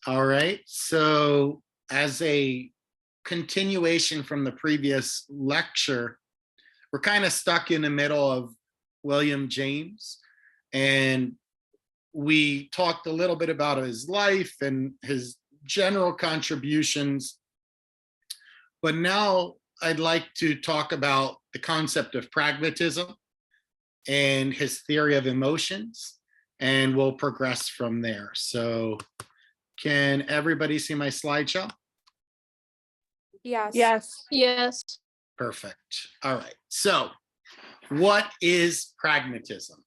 All right. So, as a continuation from the previous lecture, we're kind of stuck in the middle of William James. And we talked a little bit about his life and his general contributions. But now I'd like to talk about the concept of pragmatism and his theory of emotions, and we'll progress from there. So, can everybody see my slideshow? Yes. Yes. Yes. Perfect. All right. So, what is pragmatism?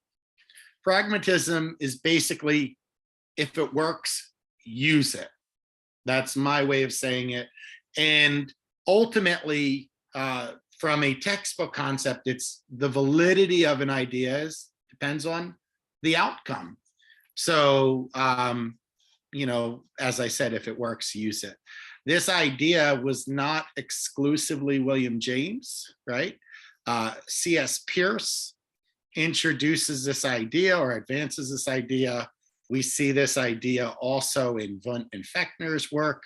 Pragmatism is basically, if it works, use it. That's my way of saying it. And ultimately, from a textbook concept, it's the validity of an idea depends on the outcome. So, as I said, if it works, use it. This idea was not exclusively William James, right? C.S. Peirce introduces this idea or advances this idea. We see this idea also in Wundt and Fechner's work.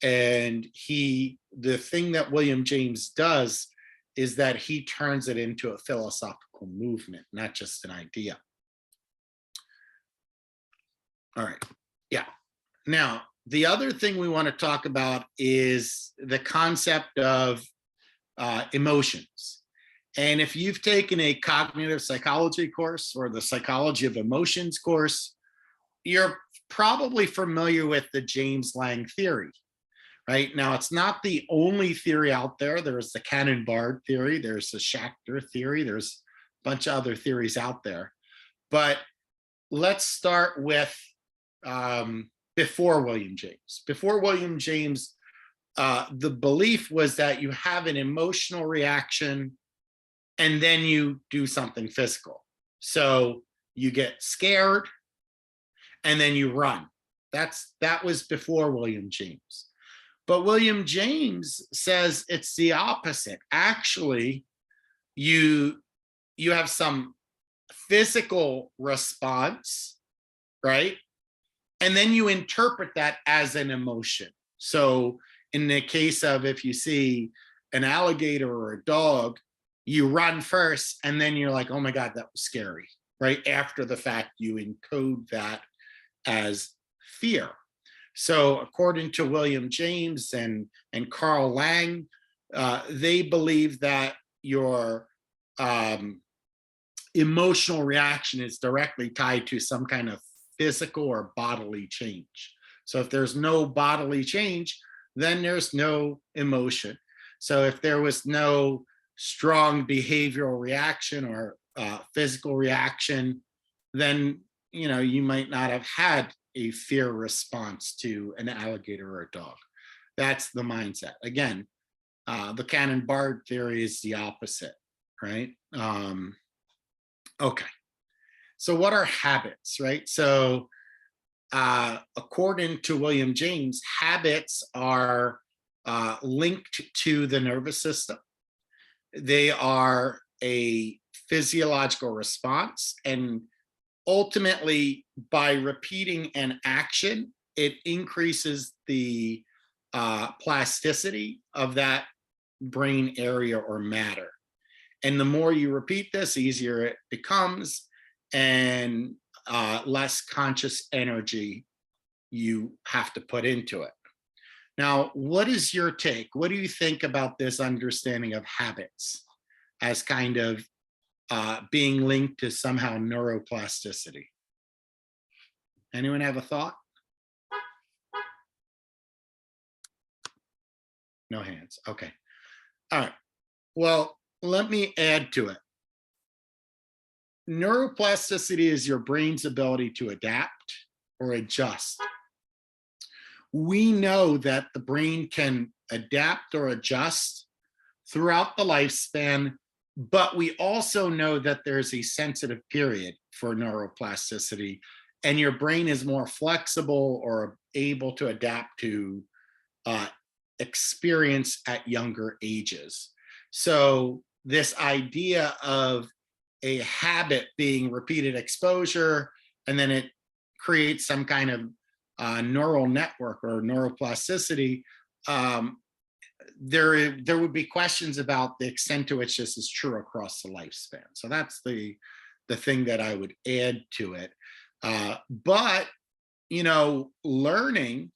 And the thing that William James does is that he turns it into a philosophical movement, not just an idea. All right. Yeah. Now, the other thing we want to talk about is the concept of emotions. And if you've taken a cognitive psychology course or the psychology of emotions course, you're probably familiar with the James Lange theory, right? Now, it's not the only theory out there. There's the Cannon-Bard theory, there's the Schachter theory, there's a bunch of other theories out there. But let's start with before William James. Before William James, the belief was that you have an emotional reaction and then you do something physical. So you get scared and then you run. That was before William James. But William James says it's the opposite. Actually, you have some physical response, right? And then you interpret that as an emotion. So in the case of if you see an alligator or a dog, you run first and then you're like, oh my God, that was scary. Right after the fact, you encode that as fear. So according to William James and Carl Lange, they believe that your emotional reaction is directly tied to some kind of physical or bodily change. So if there's no bodily change, then there's no emotion. So if there was no strong behavioral reaction or physical reaction, then you might not have had a fear response to an alligator or a dog. That's the mindset. Again, the Cannon-Bard theory is the opposite, right? Okay. So what are habits, right? So according to William James, habits are linked to the nervous system. They are a physiological response, and ultimately, by repeating an action, it increases the plasticity of that brain area or matter. And the more you repeat this, the easier it becomes, and less conscious energy you have to put into it. Now, what is your take? What do you think about this understanding of habits as kind of being linked to somehow neuroplasticity? Anyone have a thought? No hands. Okay. All right. Well, let me add to it. Neuroplasticity is your brain's ability to adapt or adjust. We know that the brain can adapt or adjust throughout the lifespan, but we also know that there's a sensitive period for neuroplasticity, and your brain is more flexible or able to adapt to experience at younger ages. So this idea of a habit being repeated exposure, and then it creates some kind of neural network or neuroplasticity, um, there would be questions about the extent to which this is true across the lifespan. So that's the thing that I would add to it. But learning,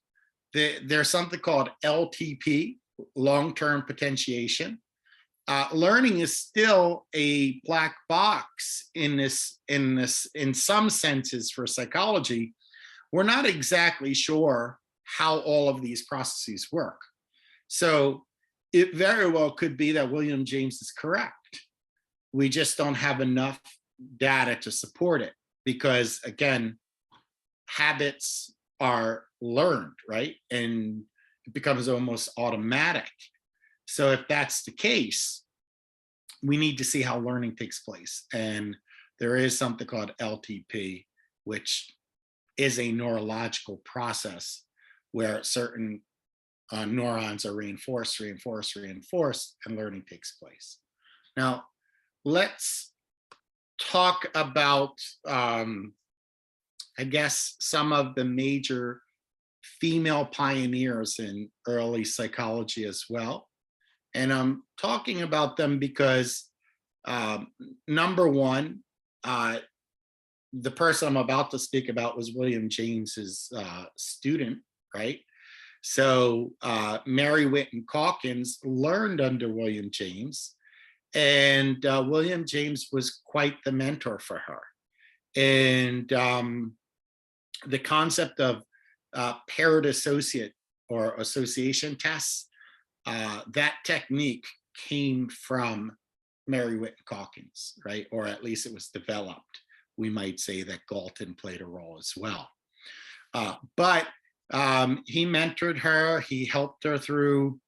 there's something called LTP, long-term potentiation. Learning is still a black box in some senses for psychology. We're not exactly sure how all of these processes work. So it very well could be that William James is correct. We just don't have enough data to support it because, again, habits are learned, right? And it becomes almost automatic. So if that's the case, we need to see how learning takes place. And there is something called LTP, which is a neurological process where certain neurons are reinforced, and learning takes place. Now, let's talk about, I guess, some of the major female pioneers in early psychology as well. And I'm talking about them because, number one, the person I'm about to speak about was William James's student, right? So Mary Whiton Calkins learned under William James, and William James was quite the mentor for her. And the concept of paired associate or association tests, that technique came from Mary Whiton Calkins, right? Or at least it was developed. We might say that Galton played a role as well. But he mentored her. He helped her through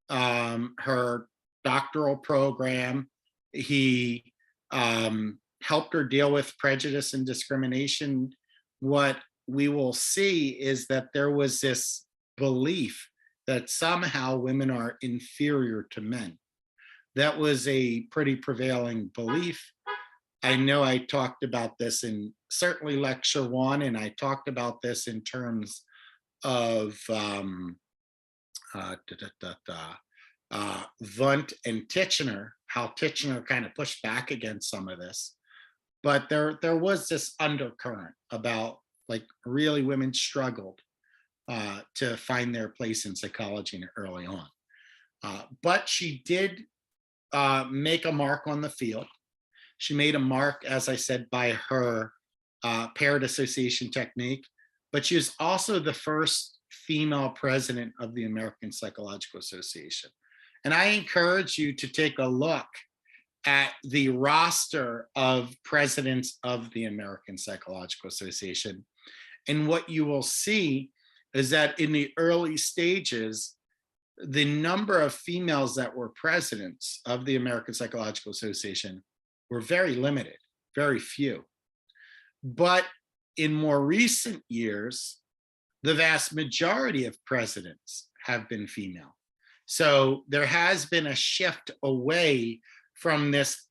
her doctoral program. He helped her deal with prejudice and discrimination. What we will see is that there was this belief that somehow women are inferior to men. That was a pretty prevailing belief. I know I talked about this in certainly lecture one, and I talked about this in terms of Wundt and Titchener, how Titchener kind of pushed back against some of this. But there was this undercurrent about, like, really women struggled to find their place in psychology early on. But she did make a mark on the field. She made a mark, as I said, by her paired association technique, but she was also the first female president of the American Psychological Association. And I encourage you to take a look at the roster of presidents of the American Psychological Association. And what you will see is that in the early stages, the number of females that were presidents of the American Psychological Association were very limited, very few. But in more recent years, the vast majority of presidents have been female. So there has been a shift away from this,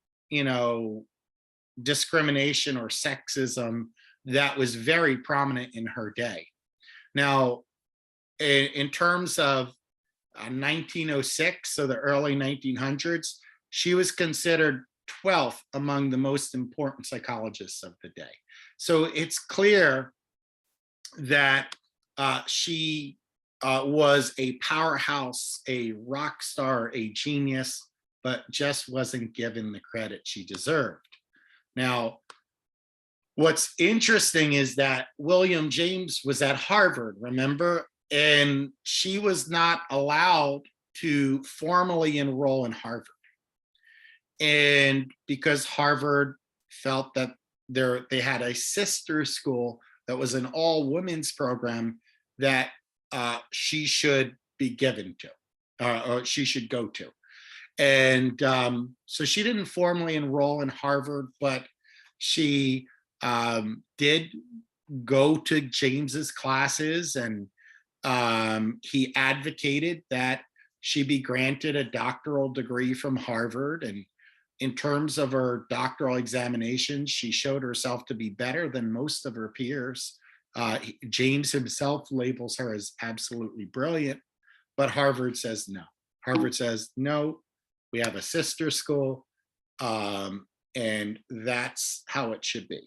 discrimination or sexism that was very prominent in her day. Now, in terms of 1906, so the early 1900s, she was considered 12th among the most important psychologists of the day. So it's clear that she was a powerhouse, a rock star, a genius, but just wasn't given the credit she deserved. Now, what's interesting is that William James was at Harvard, remember? And she was not allowed to formally enroll in Harvard. And because Harvard felt that they had a sister school that was an all women's program that she should be given to, or she should go to. And so she didn't formally enroll in Harvard, but she did go to James's classes, and he advocated that she be granted a doctoral degree from Harvard. And in terms of her doctoral examinations, she showed herself to be better than most of her peers. James himself labels her as absolutely brilliant, but Harvard says no. Harvard says, no, we have a sister school, and that's how it should be.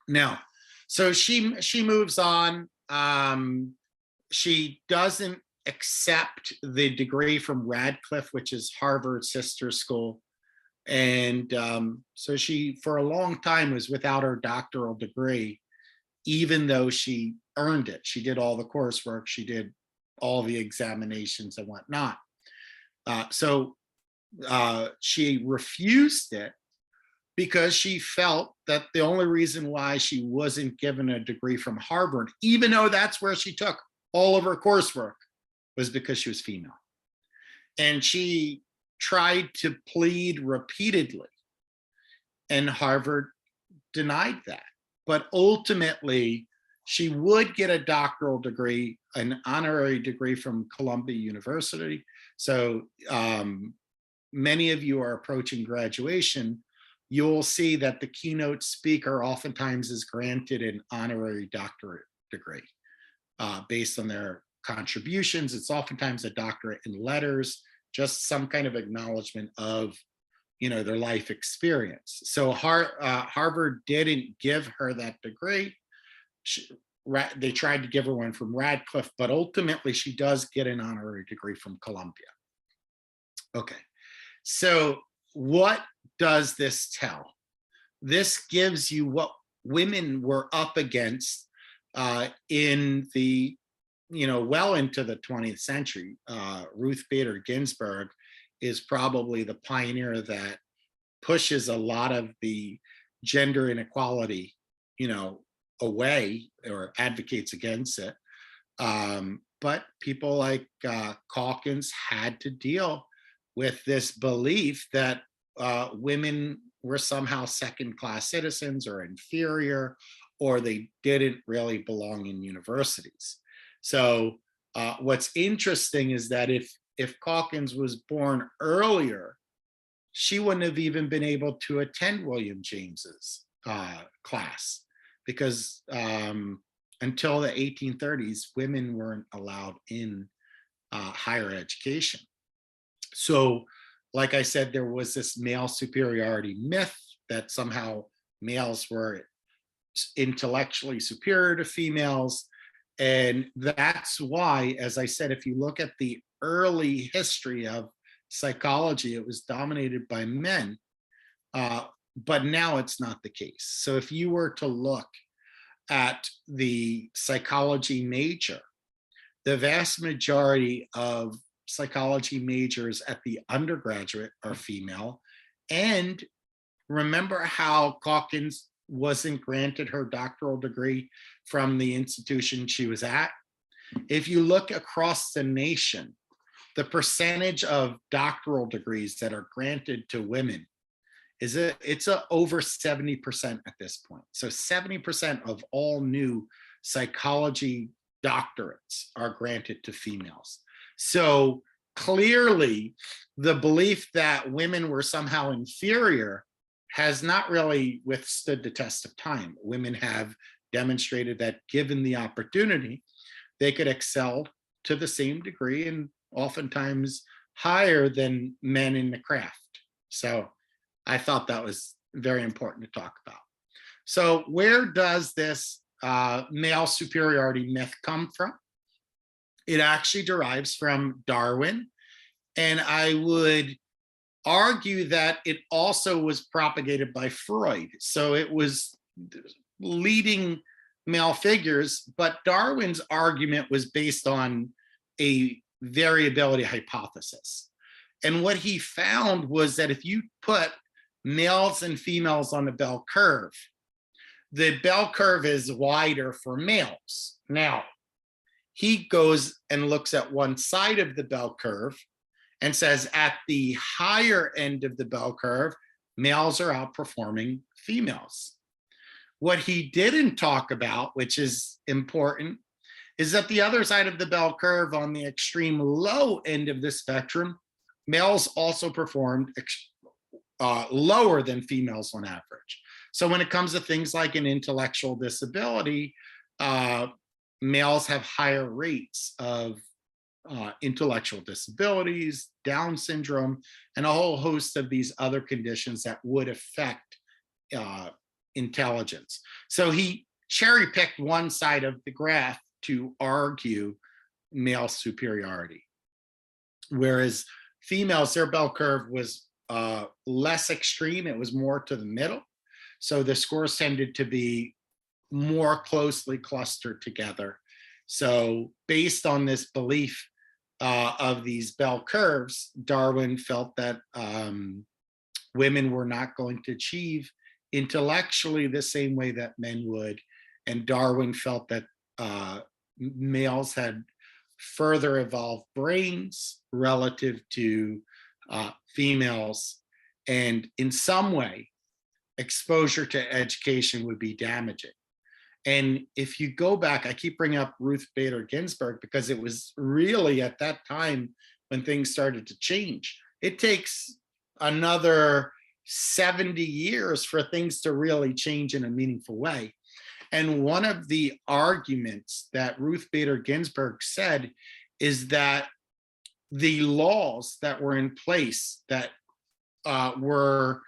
Now, so she moves on. She doesn't accept the degree from Radcliffe, which is Harvard's sister school. And so she, for a long time, was without her doctoral degree, even though she earned it. She did all the coursework, she did all the examinations and whatnot. So she refused it because she felt that the only reason why she wasn't given a degree from Harvard, even though that's where she took all of her coursework, was because she was female. And she tried to plead repeatedly, and Harvard denied that. But ultimately, she would get a doctoral degree, an honorary degree from Columbia University. So many of you are approaching graduation. You'll see that the keynote speaker oftentimes is granted an honorary doctorate degree based on their contributions. It's oftentimes a doctorate in letters, just some kind of acknowledgement of, their life experience. So Harvard didn't give her that degree. They tried to give her one from Radcliffe, but ultimately she does get an honorary degree from Columbia. Okay, so what does this tell? This gives you what women were up against in the, well into the 20th century. Ruth Bader Ginsburg is probably the pioneer that pushes a lot of the gender inequality, away, or advocates against it. But people like Calkins had to deal with this belief that women were somehow second-class citizens or inferior, or they didn't really belong in universities. So what's interesting is that if Calkins was born earlier, she wouldn't have even been able to attend William James's class, because until the 1830s, women weren't allowed in higher education. So, like I said, there was this male superiority myth that somehow males were intellectually superior to females. And that's why, as I said, if you look at the early history of psychology, it was dominated by men. But now it's not the case. So if you were to look at the psychology major, the vast majority of psychology majors at the undergraduate are female. And remember how Calkins wasn't granted her doctoral degree from the institution she was at? If you look across the nation, the percentage of doctoral degrees that are granted to women it's over 70% at this point. So 70% of all new psychology doctorates are granted to females. So clearly, the belief that women were somehow inferior has not really withstood the test of time. Women have demonstrated that given the opportunity, they could excel to the same degree, and oftentimes higher than men in the craft. So I thought that was very important to talk about. So where does this male superiority myth come from? It actually derives from Darwin. And I would argue that it also was propagated by Freud. So it was leading male figures, but Darwin's argument was based on a variability hypothesis. And what he found was that if you put males and females on the bell curve, the bell curve is wider for males. Now, he goes and looks at one side of the bell curve and says at the higher end of the bell curve, males are outperforming females. What he didn't talk about, which is important, is that the other side of the bell curve, on the extreme low end of the spectrum, males also performed lower than females on average. So when it comes to things like an intellectual disability, males have higher rates of intellectual disabilities, Down syndrome, and a whole host of these other conditions that would affect intelligence. So he cherry picked one side of the graph to argue male superiority, whereas females, their bell curve was less extreme. It was more to the middle. So the scores tended to be more closely clustered together. So based on this belief of these bell curves, Darwin felt that women were not going to achieve intellectually the same way that men would. And Darwin felt that males had further evolved brains relative to females. And in some way, exposure to education would be damaging. And if you go back, I keep bringing up Ruth Bader Ginsburg because it was really at that time when things started to change. It takes another 70 years for things to really change in a meaningful way. And one of the arguments that Ruth Bader Ginsburg said is that the laws that were in place that were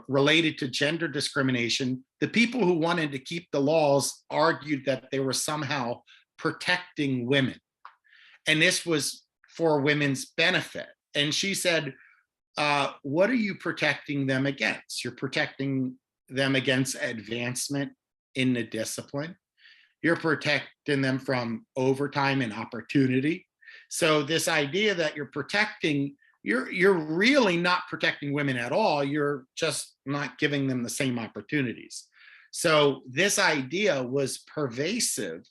related to gender discrimination, the people who wanted to keep the laws argued that they were somehow protecting women. And this was for women's benefit. And she said, what are you protecting them against? You're protecting them against advancement in the discipline. You're protecting them from overtime and opportunity. So this idea that you're protecting, you're really not protecting women at all. You're just not giving them the same opportunities. So this idea was pervasive,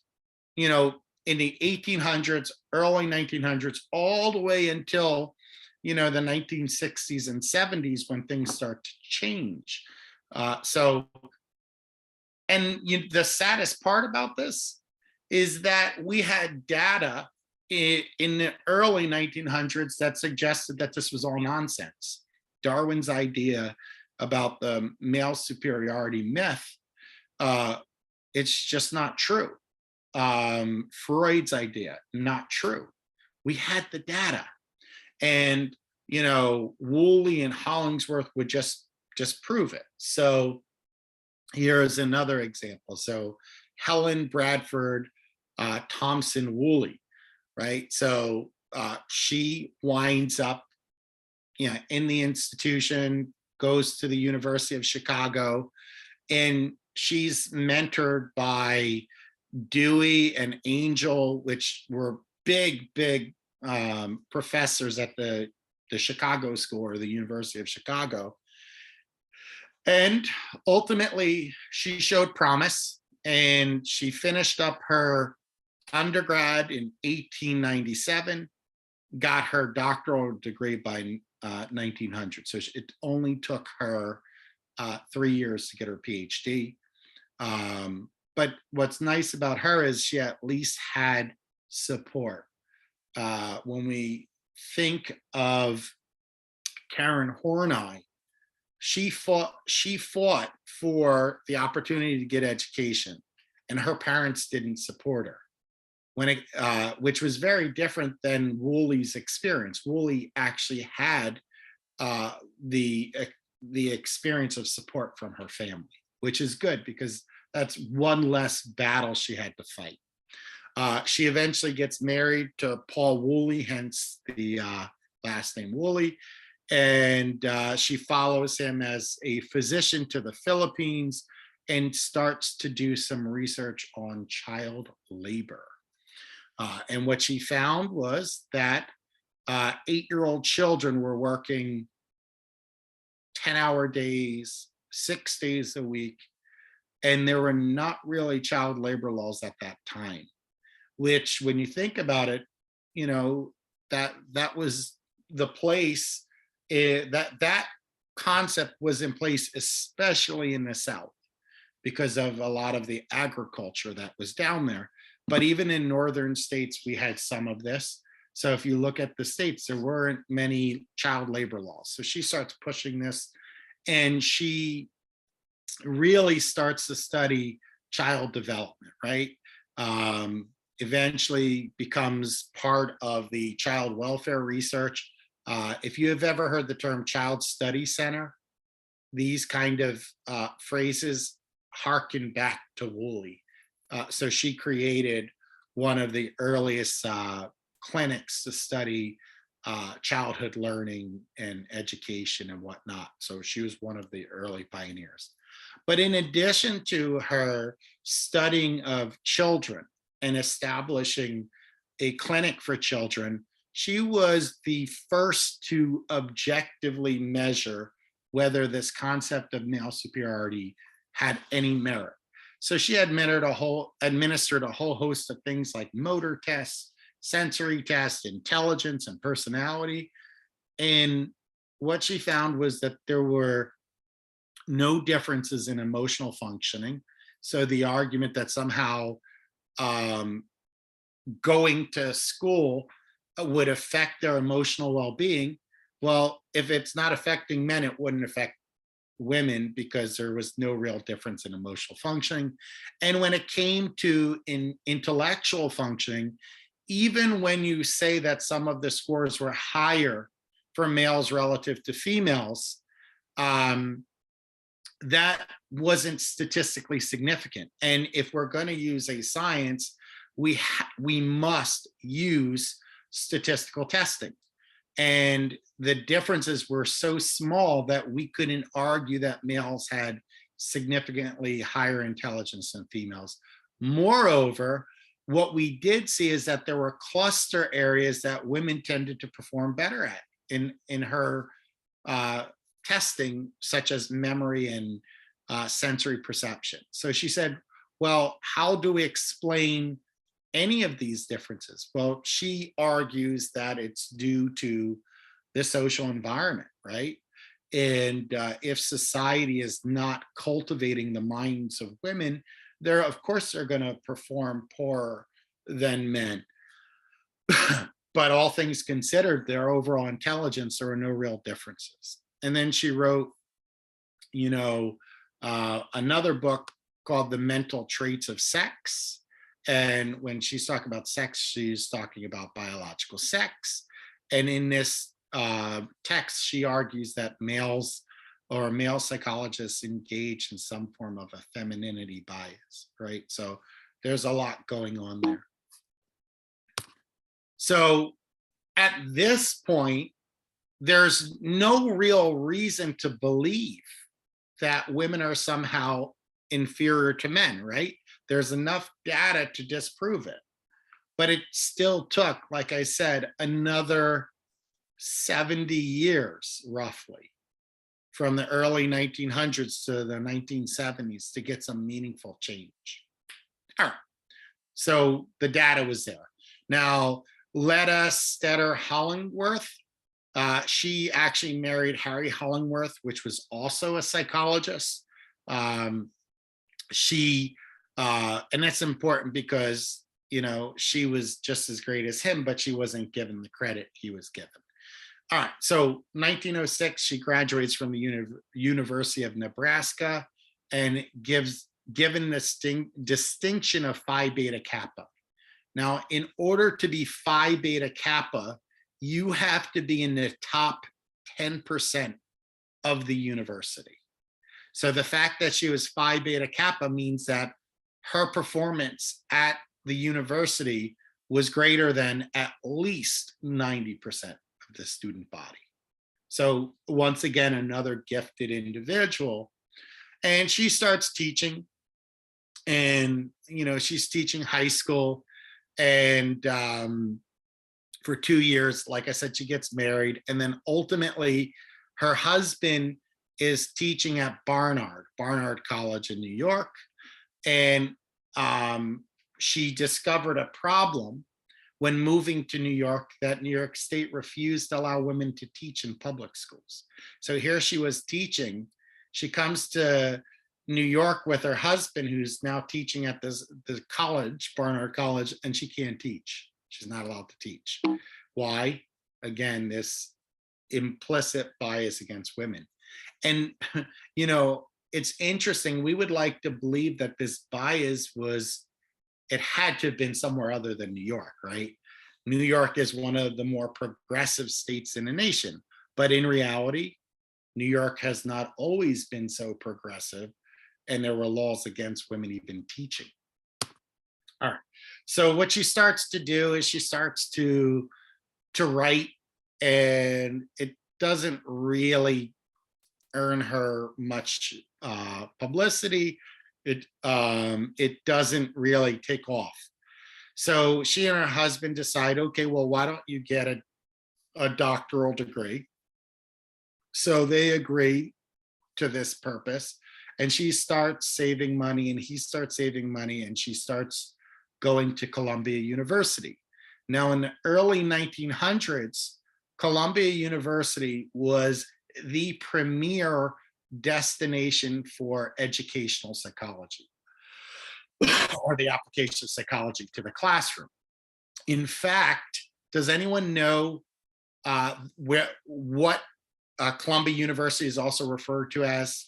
you know, in the 1800s, early 1900s, all the way until, you know, the 1960s and 70s when things start to change. And the saddest part about this is that we had data in the early 1900s that suggested that this was all nonsense. Darwin's idea about the male superiority myth, it's just not true. Freud's idea, not true. We had the data. And, you know, Woolley and Hollingsworth would just prove it. So here's another example. So Helen Bradford Thompson Woolley, right? So she winds up, you know, in the institution, goes to the University of Chicago, and she's mentored by Dewey and Angel, which were big professors at the Chicago School or the University of Chicago. And ultimately, she showed promise, and she finished up her undergrad in 1897, got her doctoral degree by 1900. So it only took her 3 years to get her PhD. But what's nice about her is she at least had support. When we think of Karen Horney, she fought for the opportunity to get education, and her parents didn't support her. Which was very different than Woolley's experience. Woolley actually had the experience of support from her family, which is good because that's one less battle she had to fight. She eventually gets married to Paul Woolley, hence the last name Woolley, and she follows him as a physician to the Philippines and starts to do some research on child labor. And what she found was that 8-year-old children were working 10-hour days, 6 days a week, and there were not really child labor laws at that time, which when you think about it, you know, that was the place, that concept was in place, especially in the South, because of a lot of the agriculture that was down there. But even in northern states, we had some of this. So if you look at the states, there weren't many child labor laws. So she starts pushing this, and she really starts to study child development, right? Eventually becomes part of the child welfare research. If you have ever heard the term child study center, these kind of phrases harken back to Woolley. So she created one of the earliest clinics to study childhood learning and education and whatnot. So she was one of the early pioneers. But in addition to her studying of children and establishing a clinic for children, she was the first to objectively measure whether this concept of male superiority had any merit. So she administered a whole host of things like motor tests, sensory tests, intelligence, and personality. And what she found was that there were no differences in emotional functioning. So the argument that somehow um, going to school would affect their emotional well-being, well, if it's not affecting men, it wouldn't affect women because there was no real difference in emotional functioning. And when it came to intellectual functioning, even when you say that some of the scores were higher for males relative to females, that wasn't statistically significant. And if we're going to use a science, we must use statistical testing. And the differences were so small that we couldn't argue that males had significantly higher intelligence than females. Moreover, what we did see is that there were cluster areas that women tended to perform better at in her testing, such as memory and sensory perception. So she said, well, how do we explain any of these differences? Well, she argues that it's due to the social environment, right? And if society is not cultivating the minds of women, they're, of course, they're going to perform poorer than men. But all things considered, their overall intelligence, there are no real differences. And then she wrote, another book called The Mental Traits of Sex. And when she's talking about sex, she's talking about biological sex. And in this text, she argues that males or male psychologists engage in some form of a femininity bias, right? So there's a lot going on there. So at this point, there's no real reason to believe that women are somehow inferior to men, right? There's enough data to disprove it. But it still took, like I said, another 70 years roughly from the early 1900s to the 1970s to get some meaningful change. All right, so the data was there. Now, Letta Stetter Hollingworth, she actually married Harry Hollingworth, which was also a psychologist. And that's important because, she was just as great as him, but she wasn't given the credit he was given. All right, so 1906, she graduates from the University of Nebraska and given the distinction of Phi Beta Kappa. Now, in order to be Phi Beta Kappa, you have to be in the top 10% of the university. So the fact that she was Phi Beta Kappa means that her performance at the university was greater than at least 90% of the student body. So once again, another gifted individual. And she starts teaching, and she's teaching high school, and for 2 years, like I said, she gets married, and then ultimately her husband is teaching at Barnard College in New York. And she discovered a problem when moving to New York, that New York State refused to allow women to teach in public schools. So here she was teaching. She comes to New York with her husband, who's now teaching at the college, Barnard College, and she can't teach. She's not allowed to teach. Why? Again, this implicit bias against women. And, it's interesting. We would like to believe that this bias was, it had to have been somewhere other than New York, right? New York is one of the more progressive states in the nation, but in reality, New York has not always been so progressive, and there were laws against women even teaching. All right. So what she starts to do is she starts to write, and it doesn't really earn her much publicity. It doesn't really take off. So she and her husband decide, okay, well, why don't you get a doctoral degree? So they agree to this purpose, and she starts saving money, and he starts saving money, and she starts going to Columbia University. Now, in the early 1900s, Columbia University was the premier destination for educational psychology, or the application of psychology to the classroom. In fact, does anyone know what Columbia University is also referred to as?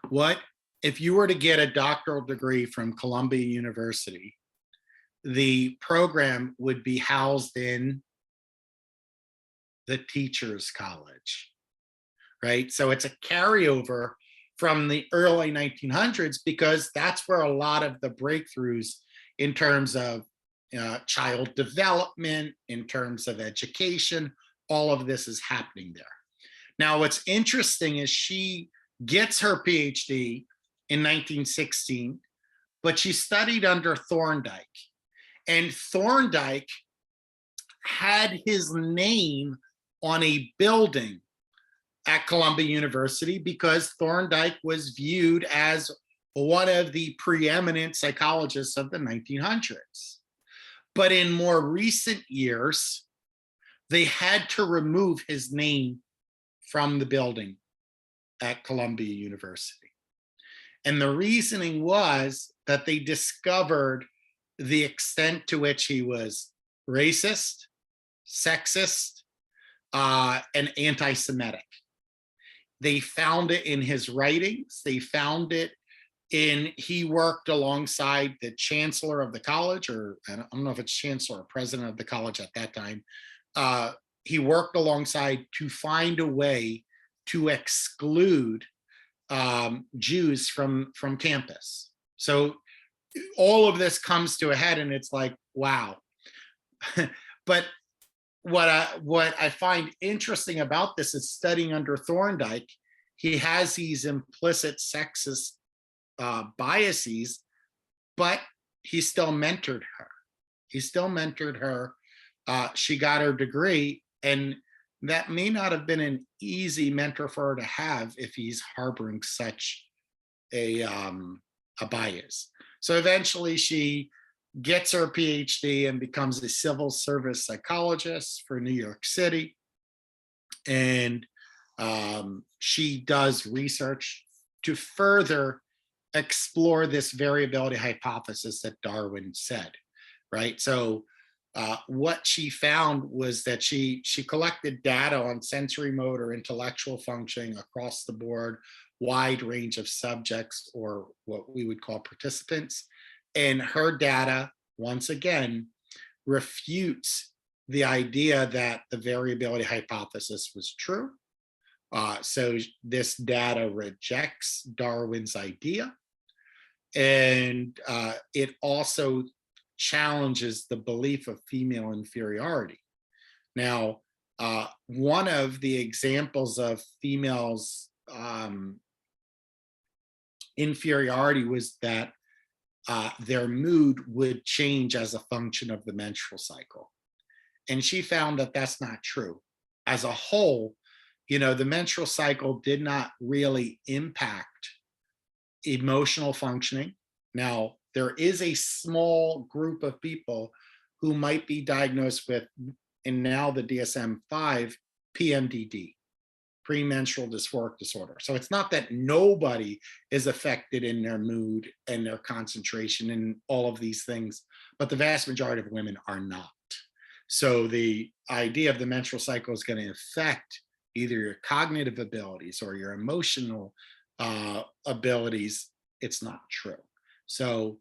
What if you were to get a doctoral degree from Columbia University? The program would be housed in the Teachers College, right? So it's a carryover from the early 1900s, because that's where a lot of the breakthroughs in terms of child development, in terms of education, all of this is happening there. Now, what's interesting is she gets her PhD in 1916, but she studied under Thorndike. And Thorndike had his name on a building at Columbia University because Thorndike was viewed as one of the preeminent psychologists of the 1900s. But in more recent years, they had to remove his name from the building at Columbia University. And the reasoning was that they discovered the extent to which he was racist, sexist, and anti-Semitic. They found it in his writings. They found it in, he worked alongside the chancellor of the college, or I don't know if it's chancellor or president of the college at that time. He worked alongside to find a way to exclude Jews from campus. So all of this comes to a head, and it's like, wow. But what I find interesting about this is studying under Thorndike, he has these implicit sexist biases, but he still mentored her. He still mentored her. She got her degree, and that may not have been an easy mentor for her to have if he's harboring such a bias. So eventually she gets her PhD and becomes a civil service psychologist for New York City. And she does research to further explore this variability hypothesis that Darwin said, right? So what she found was that she collected data on sensory motor, intellectual functioning across the board, wide range of subjects, or what we would call participants. And her data, once again, refutes the idea that the variability hypothesis was true. So this data rejects Darwin's idea. And it also challenges the belief of female inferiority. Now, one of the examples of females' inferiority was that their mood would change as a function of the menstrual cycle. And she found that that's not true. As a whole, the menstrual cycle did not really impact emotional functioning. Now, there is a small group of people who might be diagnosed with, and now the DSM-5, PMDD, premenstrual dysphoric disorder. So it's not that nobody is affected in their mood and their concentration and all of these things, but the vast majority of women are not. So the idea of the menstrual cycle is going to affect either your cognitive abilities or your emotional abilities. It's not true. So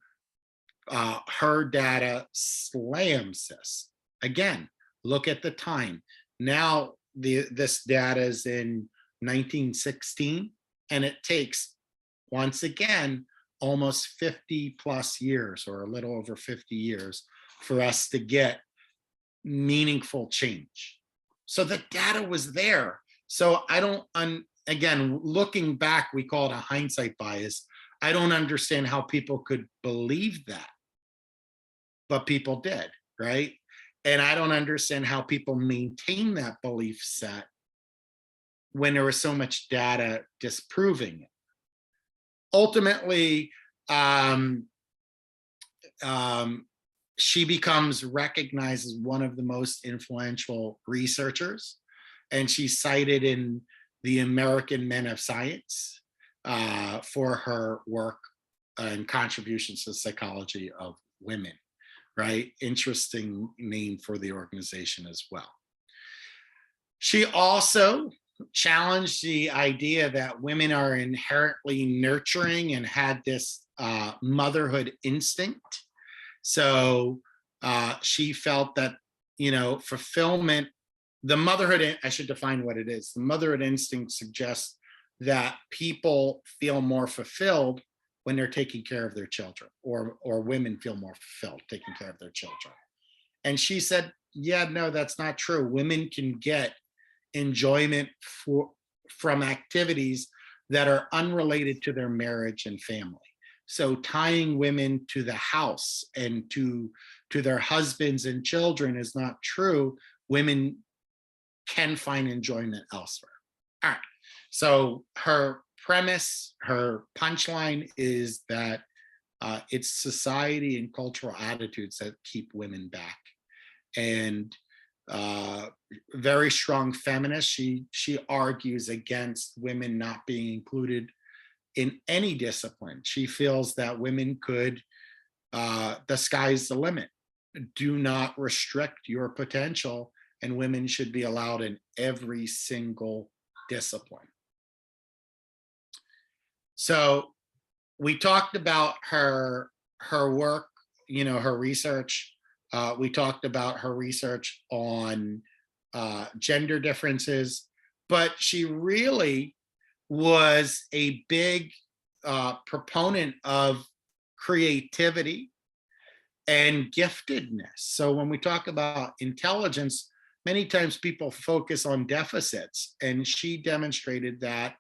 her data slams this. Again, look at the time. Now this data is in 1916, and it takes, once again, almost 50 plus years, or a little over 50 years, for us to get meaningful change. So the data was there. So I don't, again, looking back, we call it a hindsight bias. I don't understand how people could believe that, but people did, right? And I don't understand how people maintain that belief set when there was so much data disproving it. Ultimately, um, um, she becomes recognized as one of the most influential researchers, and she's cited in the American Men of Science for her work and contributions to the psychology of women, right? Interesting name for the organization as well. She also challenged the idea that women are inherently nurturing and had this motherhood instinct. So she felt that, fulfillment, the motherhood, I should define what it is. The motherhood instinct suggests that people feel more fulfilled when they're taking care of their children, or women feel more fulfilled taking care of their children. And she said, yeah, no, that's not true. Women can get enjoyment from activities that are unrelated to their marriage and family. So tying women to the house and to their husbands and children is not true. Women can find enjoyment elsewhere. All right. So her premise, her punchline is that it's society and cultural attitudes that keep women back. And very strong feminist. She argues against women not being included in any discipline. She feels that women could, the sky's the limit. Do not restrict your potential, and women should be allowed in every single discipline. So we talked about her work, her research. We talked about her research on gender differences, but she really was a big proponent of creativity and giftedness. So when we talk about intelligence, many times people focus on deficits, and she demonstrated that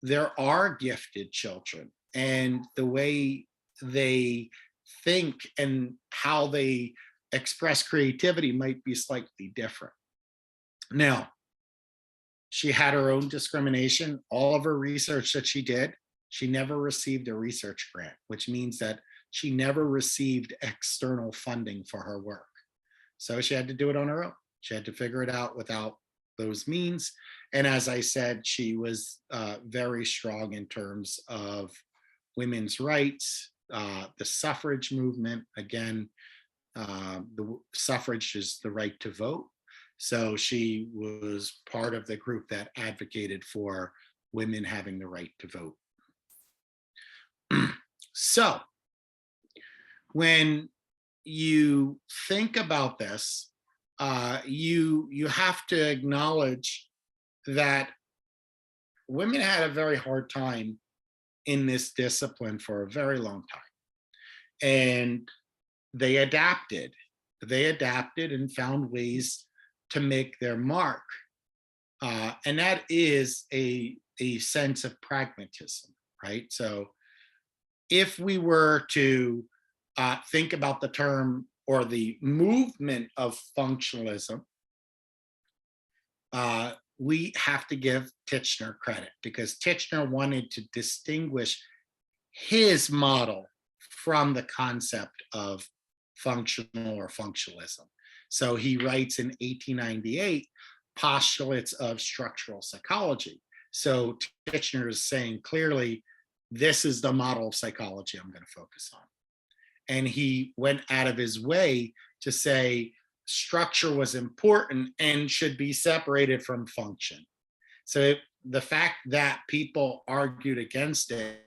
there are gifted children, and the way they think and how they express creativity might be slightly different. Now, she had her own discrimination. All of her research that she did, she never received a research grant, which means that she never received external funding for her work. So she had to do it on her own. She had to figure it out without those means. And as I said, she was very strong in terms of women's rights, the suffrage movement. Again, the suffrage is the right to vote. So she was part of the group that advocated for women having the right to vote. So when you think about this, you have to acknowledge that women had a very hard time in this discipline for a very long time. And they adapted. They adapted and found ways to make their mark. And that is a sense of pragmatism, right? So if we were to think about the term or the movement of functionalism, we have to give Titchener credit, because Titchener wanted to distinguish his model from the concept of functional or functionalism. So he writes in 1898 postulates of structural psychology. So Titchener is saying clearly, this is the model of psychology I'm going to focus on. And he went out of his way to say, structure was important and should be separated from function. So the fact that people argued against it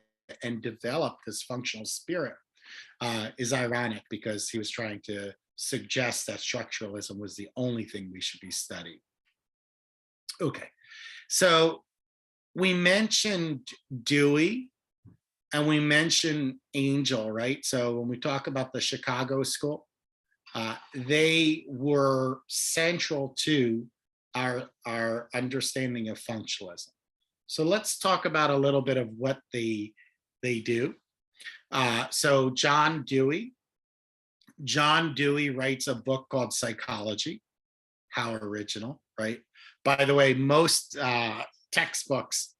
and developed this functional spirit is ironic, because he was trying to suggest that structuralism was the only thing we should be studying. Okay, so we mentioned Dewey and we mentioned Angel, right? So when we talk about the Chicago School, they were central to our understanding of functionalism. So let's talk about a little bit of what they do. So John Dewey writes a book called Psychology. How original, right? By the way, most textbooks,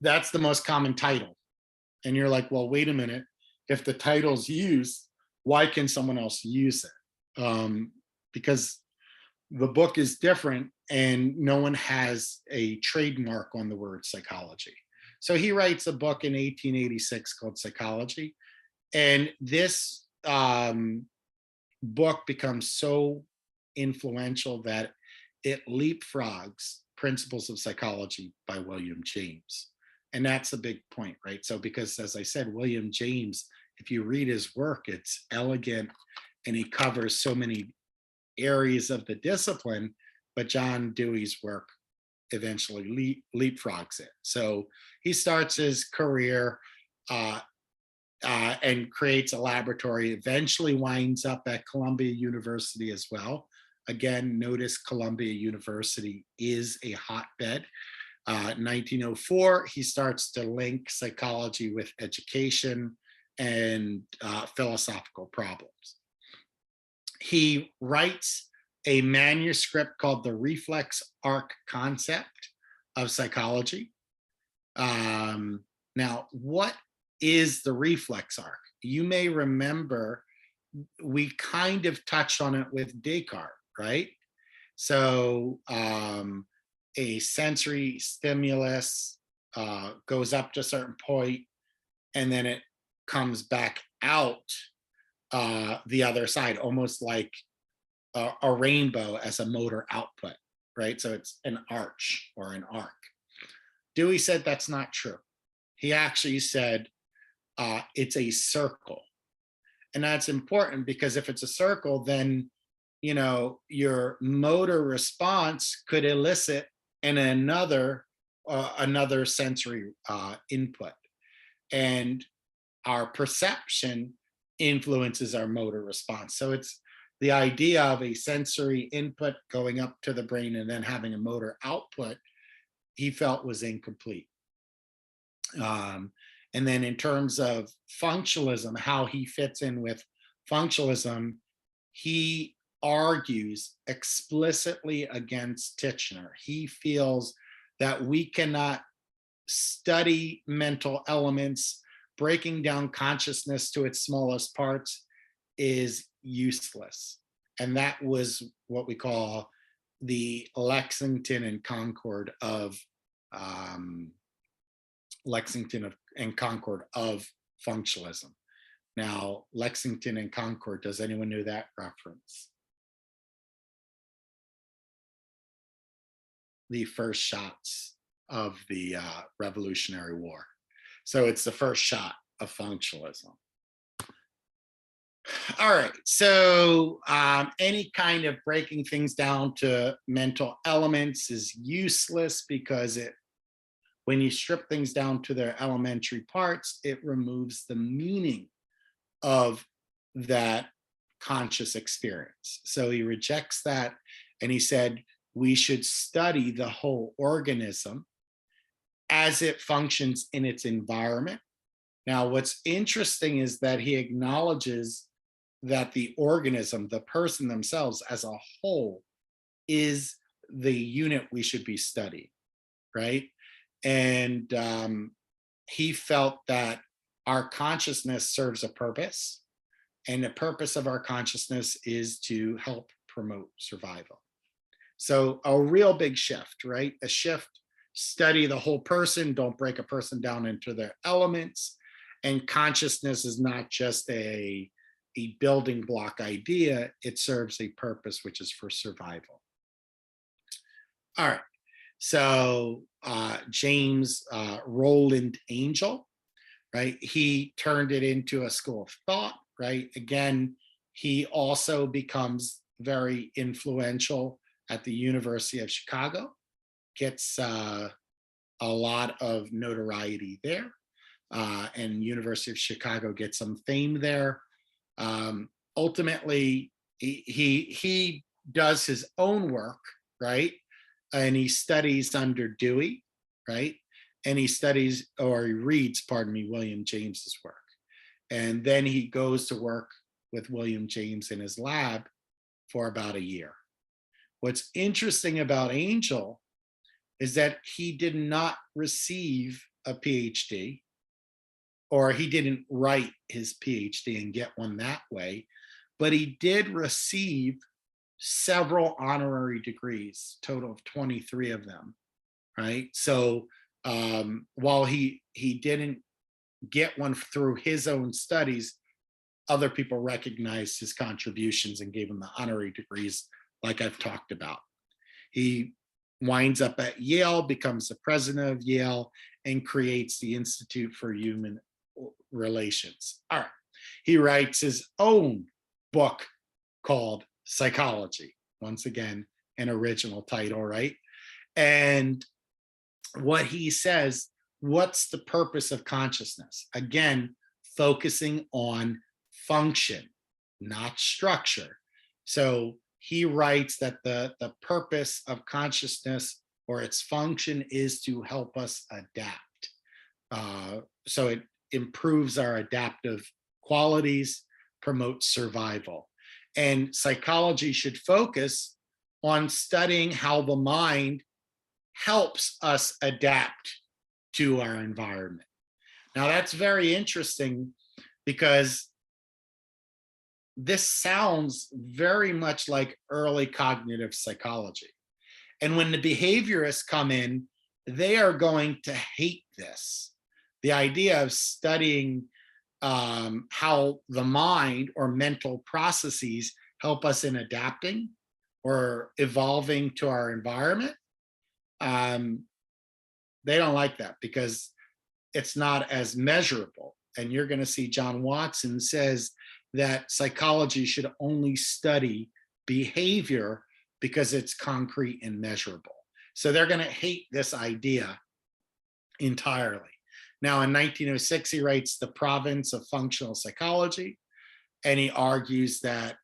that's the most common title. And you're like, well, wait a minute. If the title's used, why can someone else use it? Because the book is different and no one has a trademark on the word psychology. So he writes a book in 1886 called Psychology. And this book becomes so influential that it leapfrogs Principles of Psychology by William James. And that's a big point, right? So because, as I said, William James, if you read his work, it's elegant and he covers so many areas of the discipline, but John Dewey's work eventually leapfrogs it. So he starts his career and creates a laboratory, eventually winds up at Columbia University as well. Again, notice Columbia University is a hotbed. 1904, he starts to link psychology with education and philosophical problems. He writes a manuscript called The Reflex Arc Concept of Psychology. Now, what is the reflex arc? You may remember we kind of touched on it with Descartes, right? So a sensory stimulus goes up to a certain point and then it comes back out the other side, almost like a rainbow as a motor output, right? So it's an arch or an arc. Dewey said that's not true. He actually said it's a circle. And that's important because if it's a circle, then your motor response could elicit another sensory input, and our perception influences our motor response. So it's the idea of a sensory input going up to the brain and then having a motor output, he felt was incomplete. And then in terms of functionalism, how he fits in with functionalism, he argues explicitly against Titchener. He feels that we cannot study mental elements. Breaking down consciousness to its smallest parts is useless. And that was what we call the Lexington and Concord of functionalism. Now, Lexington and Concord, does anyone know that reference? The first shots of the Revolutionary War. So it's the first shot of functionalism. All right, so any kind of breaking things down to mental elements is useless because when you strip things down to their elementary parts, it removes the meaning of that conscious experience. So he rejects that, and he said we should study the whole organism as it functions in its environment. Now, what's interesting is that he acknowledges that the organism, the person themselves as a whole, is the unit we should be studying, right? And he felt that our consciousness serves a purpose, and the purpose of our consciousness is to help promote survival. So a real big shift, right? A shift, study the whole person, don't break a person down into their elements. And consciousness is not just a a building block idea, it serves a purpose, which is for survival. All right. So James Roland Angel, right? He turned it into a school of thought, right? Again, he also becomes very influential at the University of Chicago, gets a lot of notoriety there, and University of Chicago gets some fame there. Ultimately, he does his own work, right? And he studies under Dewey, right? And he studies, or he reads, pardon me, William James's work. And then he goes to work with William James in his lab for about a year. What's interesting about Angel is that he did not receive a PhD, or he didn't write his PhD and get one that way, but he did receive several honorary degrees, total of 23 of them, right? So while he didn't get one through his own studies, other people recognized his contributions and gave him the honorary degrees, like I've talked about. He winds up at Yale, becomes the president of Yale, and creates the Institute for Human Relations. All right. He writes his own book called Psychology. Once again, an original title, right? And what he says, what's the purpose of consciousness? Again, focusing on function, not structure. So he writes that the purpose of consciousness, or its function, is to help us adapt. So it improves our adaptive qualities, promotes survival. And psychology should focus on studying how the mind helps us adapt to our environment. Now, that's very interesting because this sounds very much like early cognitive psychology. And when the behaviorists come in, they are going to hate this. The idea of studying how the mind or mental processes help us in adapting or evolving to our environment, they don't like that because it's not as measurable. And you're going to see John Watson says that psychology should only study behavior because it's concrete and measurable. So they're going to hate this idea entirely. Now, in 1906, he writes The Province of Functional Psychology, and he argues that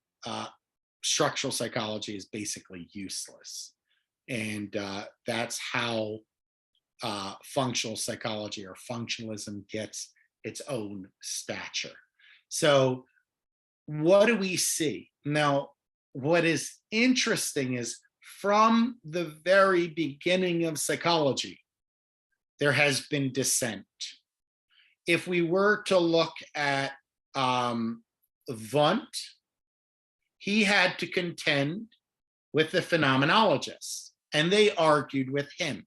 structural psychology is basically useless. And that's how functional psychology, or functionalism, gets its own stature. So what do we see? Now, what is interesting is from the very beginning of psychology, there has been dissent. If we were to look at Wundt, he had to contend with the phenomenologists, and they argued with him.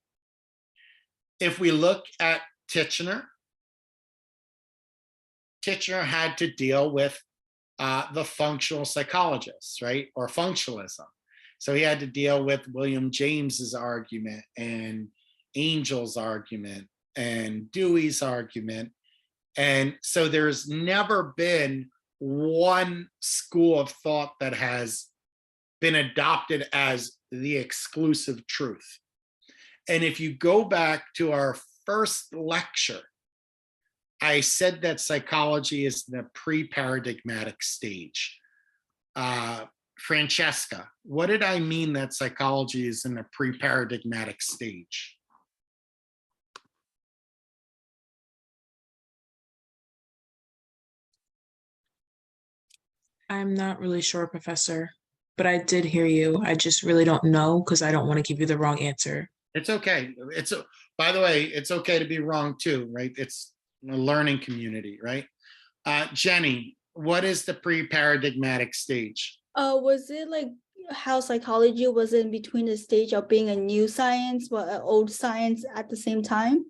If we look at Titchener had to deal with the functional psychologists, right? Or functionalism. So he had to deal with William James's argument and Angel's argument and Dewey's argument. And so there's never been one school of thought that has been adopted as the exclusive truth. And if you go back to our first lecture, I said that psychology is in the pre-paradigmatic stage. Francesca, what did I mean that psychology is in the pre-paradigmatic stage? I'm not really sure, Professor, but I did hear you. I just really don't know because I don't want to give you the wrong answer. It's okay. By the way, it's okay to be wrong too, right? It's a learning community, right? Jenny, what is the pre-paradigmatic stage? Was it like how psychology was in between the stage of being a new science but an old science at the same time?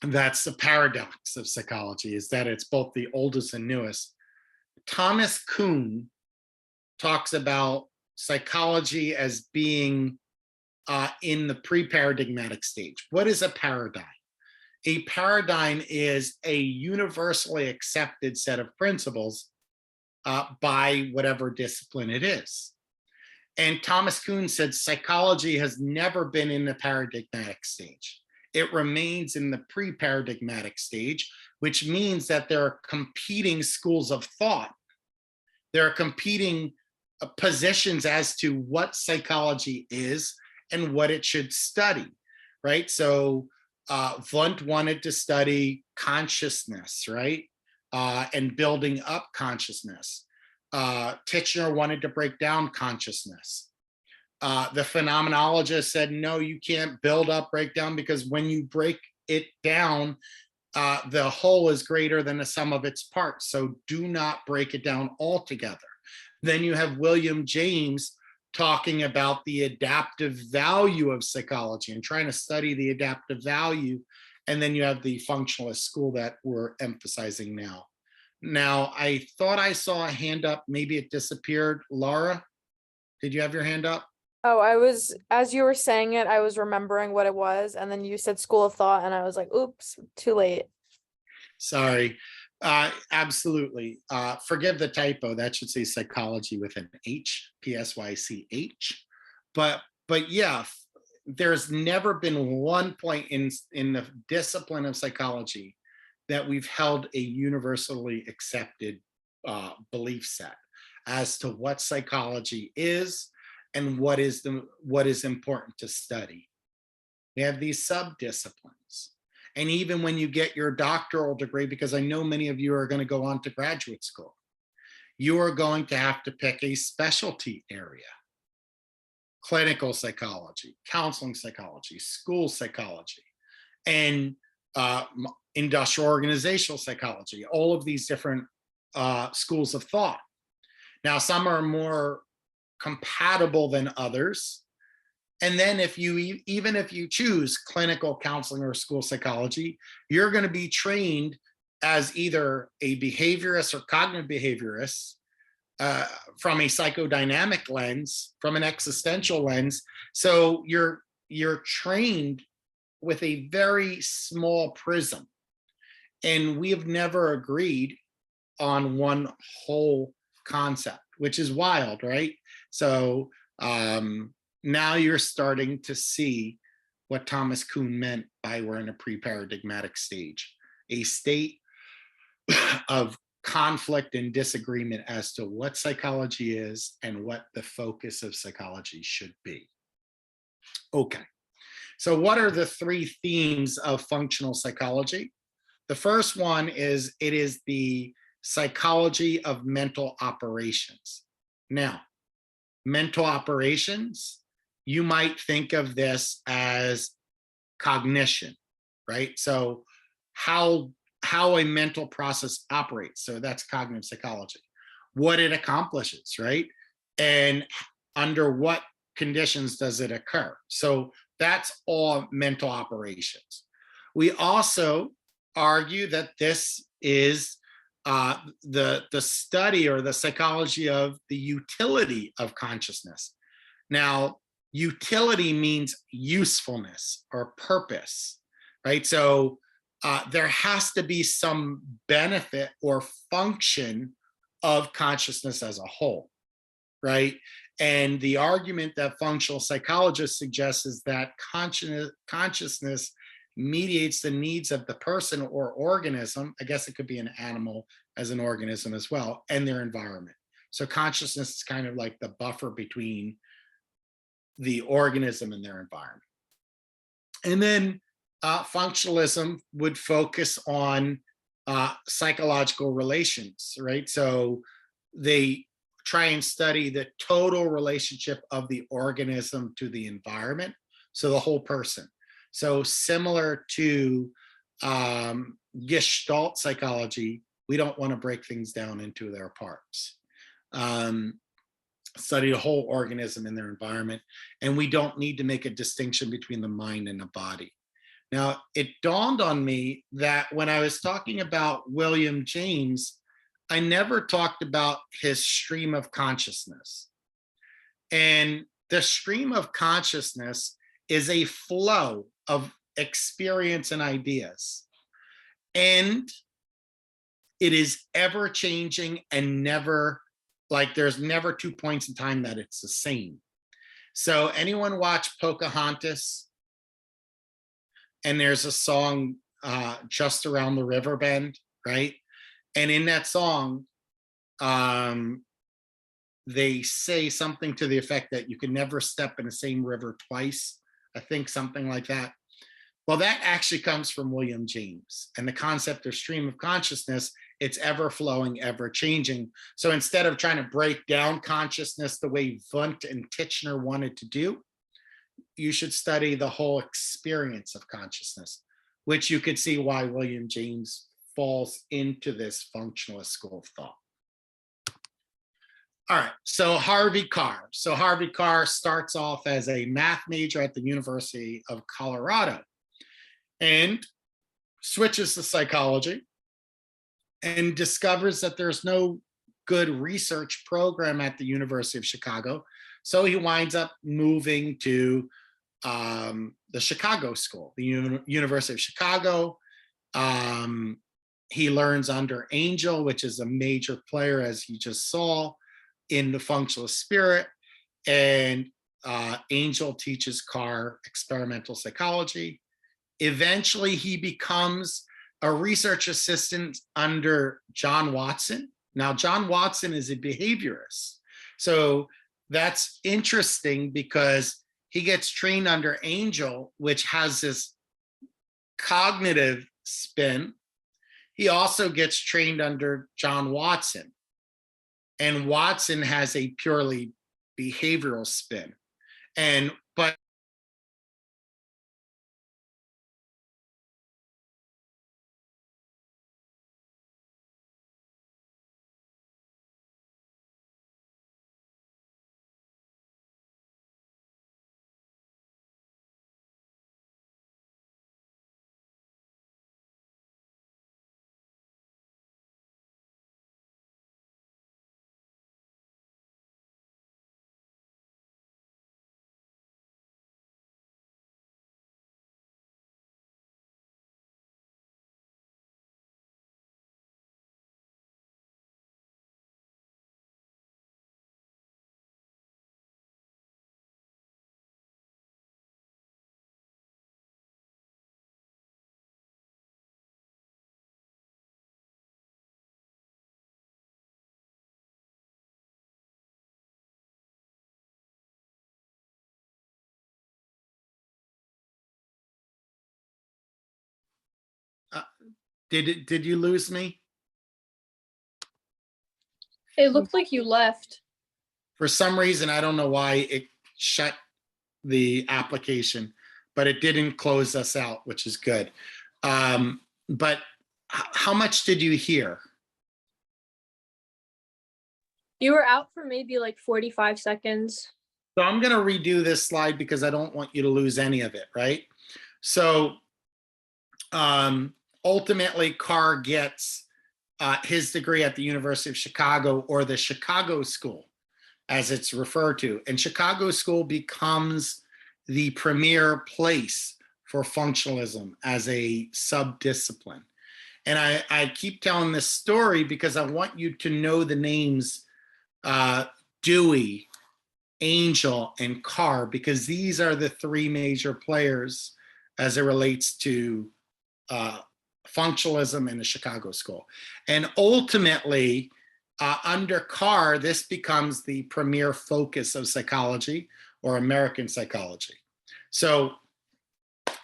That's the paradox of psychology, is that it's both the oldest and newest Thomas Kuhn talks about psychology as being in the pre-paradigmatic stage. What is a paradigm? A paradigm is a universally accepted set of principles by whatever discipline it is. And Thomas Kuhn said psychology has never been in the paradigmatic stage. It remains in the pre-paradigmatic stage, which means that there are competing schools of thought. There are competing positions as to what psychology is and what it should study, right? So Wundt wanted to study consciousness, right? And building up consciousness. Titchener wanted to break down consciousness. The phenomenologist said, no, you can't build up, break down, because when you break it down, the whole is greater than the sum of its parts. So do not break it down altogether. Then you have William James talking about the adaptive value of psychology and trying to study the adaptive value. And then you have the functionalist school that we're emphasizing now. Now, I thought I saw a hand up. Maybe it disappeared. Laura, did you have your hand up? Oh, as you were saying it, I was remembering what it was, and then you said school of thought, and I was like, oops, too late. Sorry. Absolutely. Forgive the typo. That should say psychology with an H, P-S-Y-C-H. But yeah, there's never been one point in the discipline of psychology that we've held a universally accepted belief set as to what psychology is and what is important to study. We have these sub-disciplines. And even when you get your doctoral degree, because I know many of you are going to go on to graduate school, you are going to have to pick a specialty area. Clinical psychology, counseling psychology, school psychology, and industrial organizational psychology, all of these different schools of thought. Now, some are more compatible than others. And then even if you choose clinical counseling or school psychology, you're going to be trained as either a behaviorist or cognitive behaviorist from a psychodynamic lens, from an existential lens. So you're trained with a very small prism. And we have never agreed on one whole concept, which is wild, right? So now you're starting to see what Thomas Kuhn meant by we're in a pre-paradigmatic stage, a state of conflict and disagreement as to what psychology is and what the focus of psychology should be. Okay, so what are the three themes of functional psychology? The first one is it is the psychology of mental operations. Now, mental operations, you might think of this as cognition, right? So how a mental process operates. So that's cognitive psychology. What it accomplishes, right? And under what conditions does it occur? So that's all mental operations. We also argue that this is the study or the psychology of the utility of consciousness. Now, utility means usefulness or purpose, right? So there has to be some benefit or function of consciousness as a whole, right? And the argument that functional psychologists suggest is that consciousness mediates the needs of the person or organism. I guess it could be an animal as an organism as well, and their environment. So consciousness is kind of like the buffer between the organism and their environment. And then functionalism would focus on psychological relations, right? So they try and study the total relationship of the organism to the environment, so the whole person. So similar to Gestalt psychology, we don't want to break things down into their parts. Study the whole organism in their environment, and we don't need to make a distinction between the mind and the body. Now, it dawned on me that when I was talking about William James, I never talked about his stream of consciousness. And the stream of consciousness is a flow of experience and ideas. And it is ever changing and never, like, there's never 2 points in time that it's the same. So anyone watch Pocahontas? And there's a song, Just Around the River Bend, right? And in that song, they say something to the effect that you can never step in the same river twice. I think something like that. Well, that actually comes from William James and the concept of stream of consciousness. It's ever flowing, ever changing. So instead of trying to break down consciousness the way Wundt and Titchener wanted to do, you should study the whole experience of consciousness, which you could see why William James falls into this functionalist school of thought. All right, so Harvey Carr. So Harvey Carr starts off as a math major at the University of Colorado and switches to psychology and discovers that there's no good research program at the University of Chicago. So he winds up moving to the Chicago School, the University of Chicago. He learns under Angel, which is a major player, as you just saw, in the functionalist spirit. And Angel teaches Carr experimental psychology. Eventually, he becomes a research assistant under John Watson. Now, John Watson is a behaviorist. So that's interesting because he gets trained under Angel, which has this cognitive spin. He also gets trained under John Watson. And Watson has a purely behavioral spin. But did you lose me? It looked like you left. For some reason, I don't know why it shut the application, but it didn't close us out, which is good. But how much did you hear? You were out for maybe like 45 seconds. So I'm going to redo this slide because I don't want you to lose any of it, right? So ultimately, Carr gets his degree at the University of Chicago, or the Chicago School, as it's referred to. And Chicago School becomes the premier place for functionalism as a subdiscipline. And I keep telling this story because I want you to know the names Dewey, Angel, and Carr, because these are the three major players as it relates to functionalism in the Chicago School. And ultimately, under Carr, this becomes the premier focus of psychology, or American psychology. So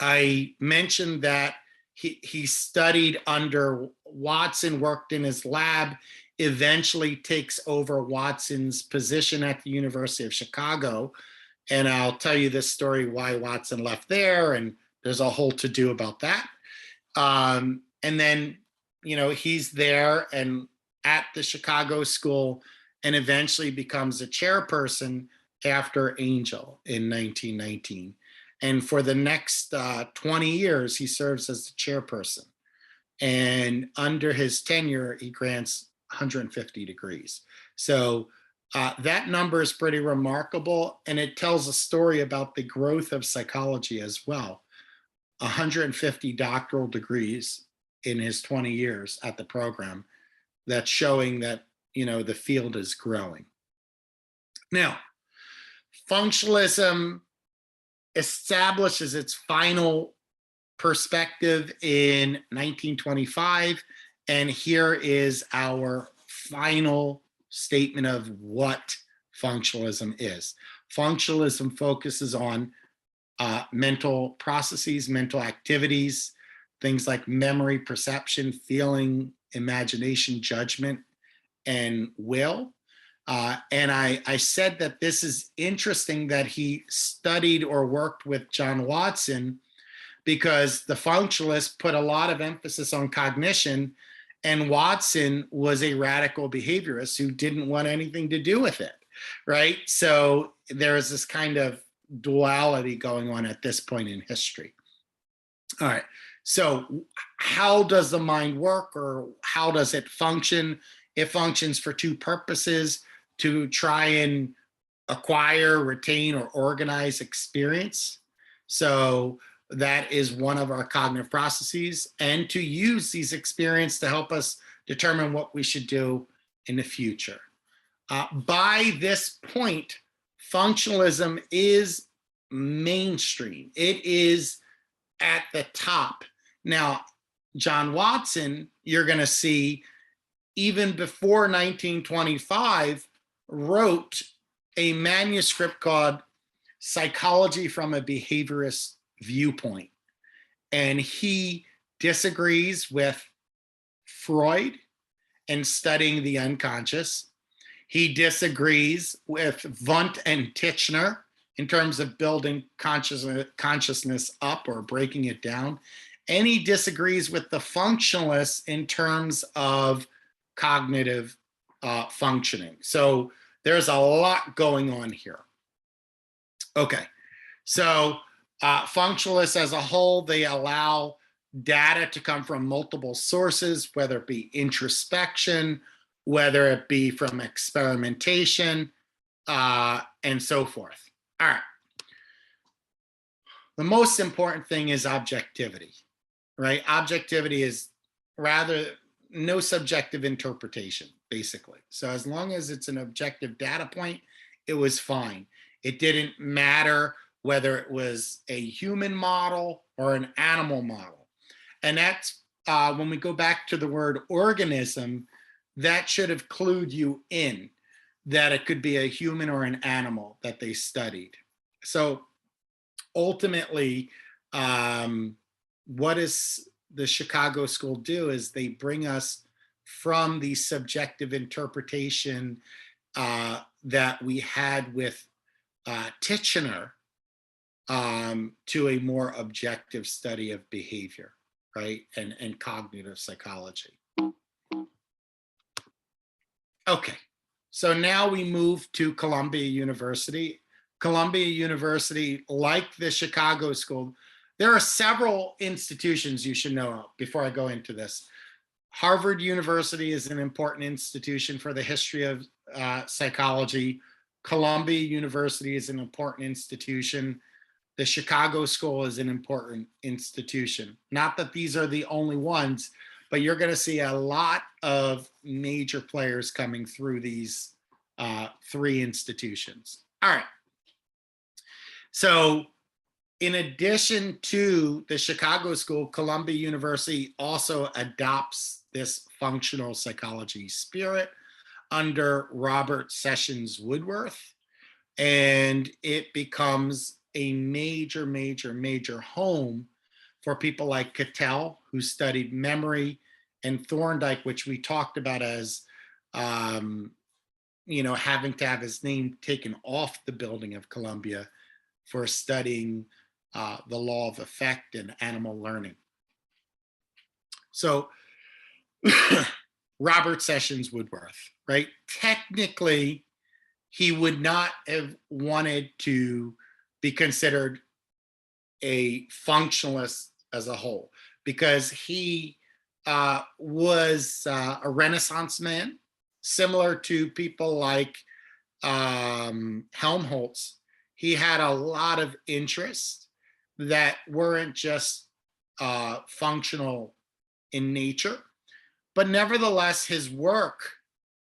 I mentioned that he studied under Watson, worked in his lab, eventually takes over Watson's position at the University of Chicago. And I'll tell you this story, why Watson left there, and there's a whole to-do about that. And then, he's there and at the Chicago School, and eventually becomes a chairperson after Angel in 1919. And for the next 20 years, he serves as the chairperson. And under his tenure, he grants 150 degrees. So that number is pretty remarkable, and it tells a story about the growth of psychology as well. 150 doctoral degrees in his 20 years at the program. That's showing that, the field is growing. Now, functionalism establishes its final perspective in 1925. And here is our final statement of what functionalism is. Functionalism focuses on mental processes, mental activities, things like memory, perception, feeling, imagination, judgment, and will. And I said that this is interesting that he studied or worked with John Watson, because the functionalists put a lot of emphasis on cognition, and Watson was a radical behaviorist who didn't want anything to do with it, right? So there's this kind of duality going on at this point in history. All right, so how does the mind work, or how does it function? It functions for two purposes: to try and acquire, retain, or organize experience. So that is one of our cognitive processes, and to use these experiences to help us determine what we should do in the future. By this point, functionalism is mainstream. It is at the top. Now, John Watson, you're going to see, even before 1925, wrote a manuscript called Psychology from a Behaviorist Viewpoint. And he disagrees with Freud in studying the unconscious. He disagrees with Wundt and Titchener in terms of building consciousness up or breaking it down. And he disagrees with the functionalists in terms of cognitive functioning. So there's a lot going on here. Okay, so functionalists as a whole, they allow data to come from multiple sources, whether it be introspection, whether it be from experimentation, and so forth. All right. The most important thing is objectivity, right? Objectivity is rather no subjective interpretation, basically. So as long as it's an objective data point, it was fine. It didn't matter whether it was a human model or an animal model. And that's when we go back to the word organism, that should have clued you in that it could be a human or an animal that they studied. So ultimately, what does the Chicago School do is they bring us from the subjective interpretation that we had with Titchener to a more objective study of behavior, right? And cognitive psychology. Okay, so now we move to Columbia University. Columbia University, like the Chicago School, there are several institutions you should know before I go into this. Harvard University is an important institution for the history of psychology. Columbia University is an important institution. The Chicago School is an important institution. Not that these are the only ones, but you're going to see a lot of major players coming through these three institutions. All right. So in addition to the Chicago School, Columbia University also adopts this functional psychology spirit under Robert Sessions Woodworth, and it becomes a major, major, major home for people like Cattell, who studied memory, and Thorndike, which we talked about as, having to have his name taken off the building of Columbia for studying the law of effect and animal learning. So Robert Sessions Woodworth, right? Technically, he would not have wanted to be considered a functionalist as a whole, because he was a Renaissance man, similar to people like Helmholtz. He had a lot of interests that weren't just functional in nature, but nevertheless, his work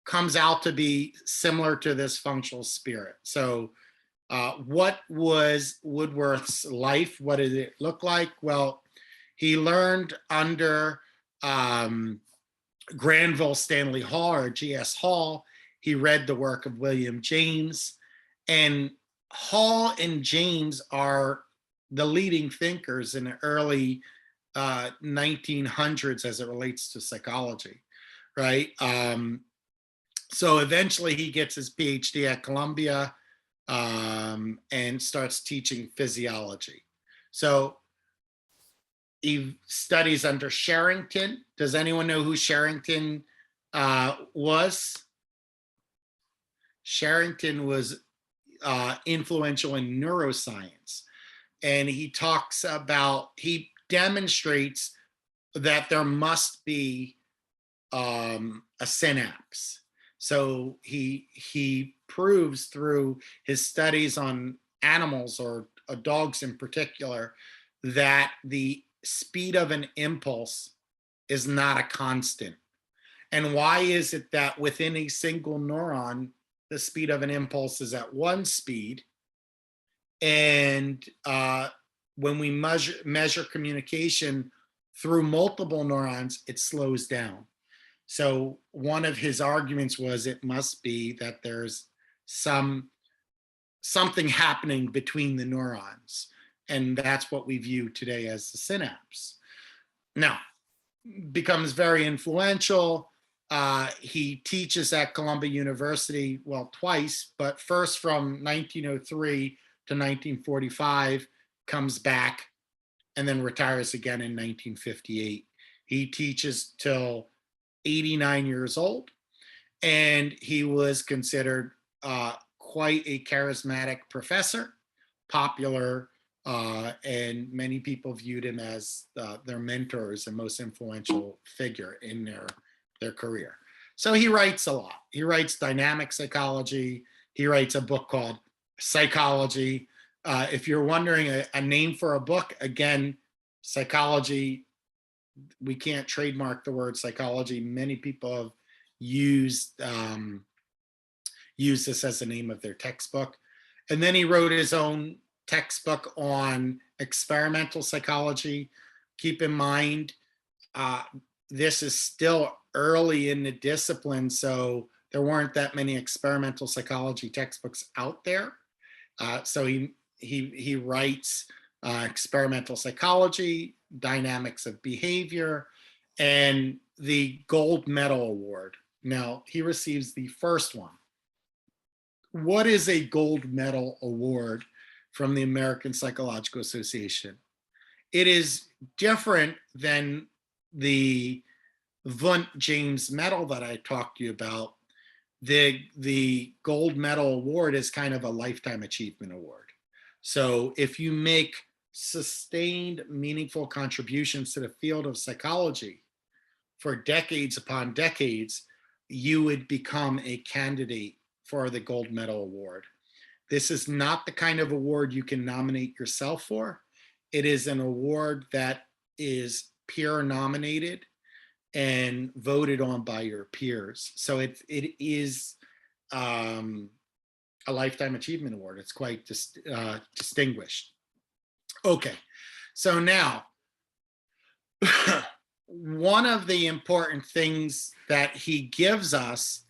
comes out to be similar to this functional spirit. So what was Woodworth's life? What did it look like? Well, he learned under Granville Stanley Hall, or G.S. Hall. He read the work of William James, and Hall and James are the leading thinkers in the early 1900s as it relates to psychology, right? So eventually he gets his PhD at Columbia and starts teaching physiology. So he studies under Sherrington. Does anyone know who Sherrington was? Sherrington was influential in neuroscience. And he talks about, he demonstrates that there must be a synapse. So he proves through his studies on animals, or dogs in particular, that the speed of an impulse is not a constant. And why is it that within a single neuron, the speed of an impulse is at one speed, and when we measure communication through multiple neurons, it slows down? So one of his arguments was it must be that there's something happening between the neurons, and that's what we view today as the synapse. Now, becomes very influential. He teaches at Columbia University, well, twice, but first from 1903 to 1945, comes back, and then retires again in 1958. He teaches till 89 years old, and he was considered quite a charismatic professor, popular, and many people viewed him as their mentors and most influential figure in their career. So he writes a lot. He writes dynamic psychology. He writes a book called Psychology. If you're wondering a name for a book, again, Psychology, we can't trademark the word psychology. Many people have used this as the name of their textbook. And then he wrote his own textbook on experimental psychology. Keep in mind, this is still early in the discipline, so there weren't that many experimental psychology textbooks out there. So he writes experimental psychology, dynamics of behavior, and the gold medal award. Now, he receives the first one. What is a gold medal award from the American Psychological Association? It is different than the Wundt James medal that I talked to you about. The gold medal award is kind of a lifetime achievement award. So if you make sustained, meaningful contributions to the field of psychology for decades upon decades, you would become a candidate for the gold medal award. This is not the kind of award you can nominate yourself for. It is an award that is peer nominated and voted on by your peers. So it is a lifetime achievement award. It's quite distinguished. Okay, so now, one of the important things that he gives us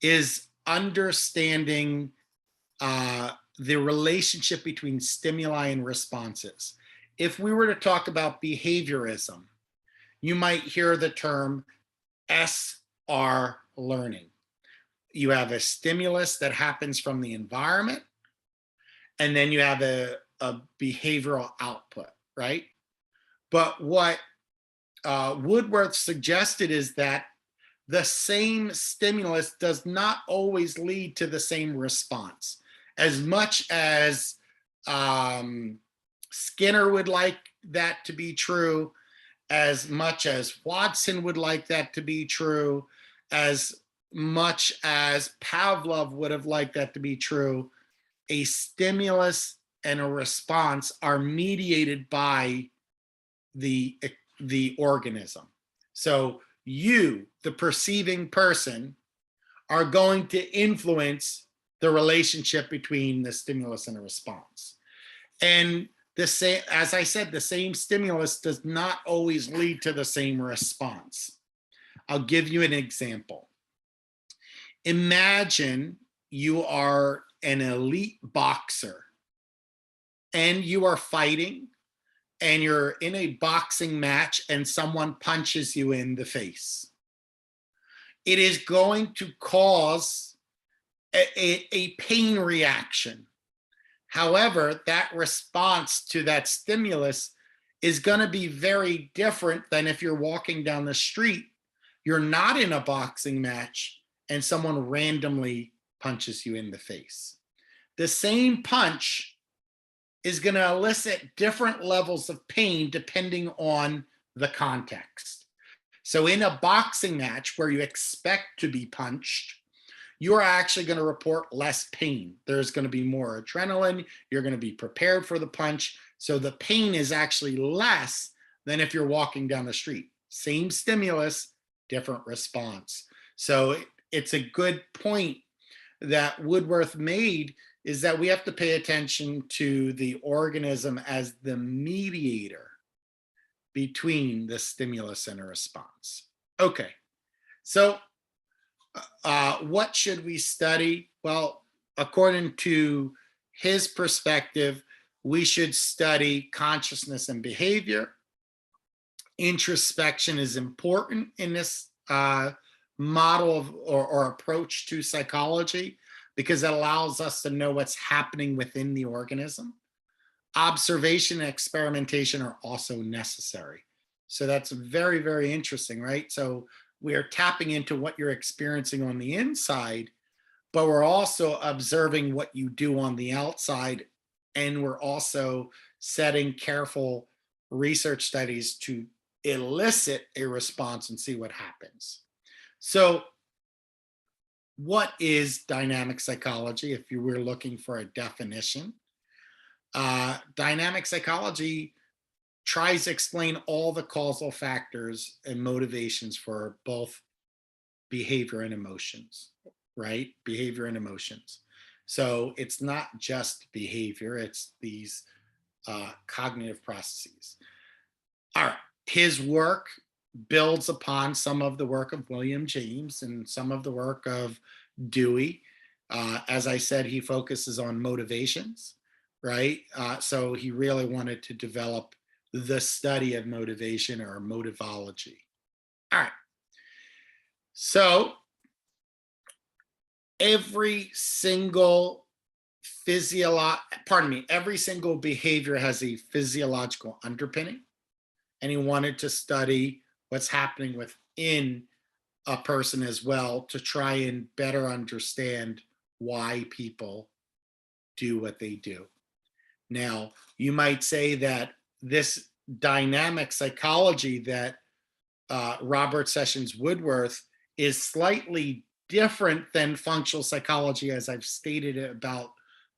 is understanding the relationship between stimuli and responses. If we were to talk about behaviorism, you might hear the term SR learning. You have a stimulus that happens from the environment, and then you have a behavioral output, right? But what Woodworth suggested is that the same stimulus does not always lead to the same response. As much as Skinner would like that to be true, as much as Watson would like that to be true, as much as Pavlov would have liked that to be true, a stimulus and a response are mediated by the organism. So you, the perceiving person, are going to influence the relationship between the stimulus and the response. And the same, as I said, the same stimulus does not always lead to the same response. I'll give you an example. Imagine you are an elite boxer and you are fighting and you're in a boxing match and someone punches you in the face. It is going to cause a pain reaction. However, that response to that stimulus is going to be very different than if you're walking down the street, you're not in a boxing match, and someone randomly punches you in the face. The same punch is going to elicit different levels of pain depending on the context. So in a boxing match where you expect to be punched, you're actually going to report less pain. There's going to be more adrenaline. You're going to be prepared for the punch. So the pain is actually less than if you're walking down the street. Same stimulus, different response. So it's a good point that Woodworth made, is that we have to pay attention to the organism as the mediator between the stimulus and a response. Okay, so what should we study? Well, according to his perspective, we should study consciousness and behavior. Introspection is important in this model of, or approach to psychology, because it allows us to know what's happening within the organism. Observation and experimentation are also necessary. So that's very, very interesting, right? So we are tapping into what you're experiencing on the inside, but we're also observing what you do on the outside. And we're also setting careful research studies to elicit a response and see what happens. So what is dynamic psychology? If you were looking for a definition, dynamic psychology tries to explain all the causal factors and motivations for both behavior and emotions, right? Behavior and emotions. So it's not just behavior, it's these cognitive processes. All right, his work builds upon some of the work of William James and some of the work of Dewey. As I said, he focuses on motivations, right? So he really wanted to develop the study of motivation, or motivology. All right. So every single every single behavior has a physiological underpinning, and he wanted to study what's happening within a person as well to try and better understand why people do what they do. Now, you might say that this dynamic psychology that Robert Sessions Woodworth is slightly different than functional psychology, as I've stated about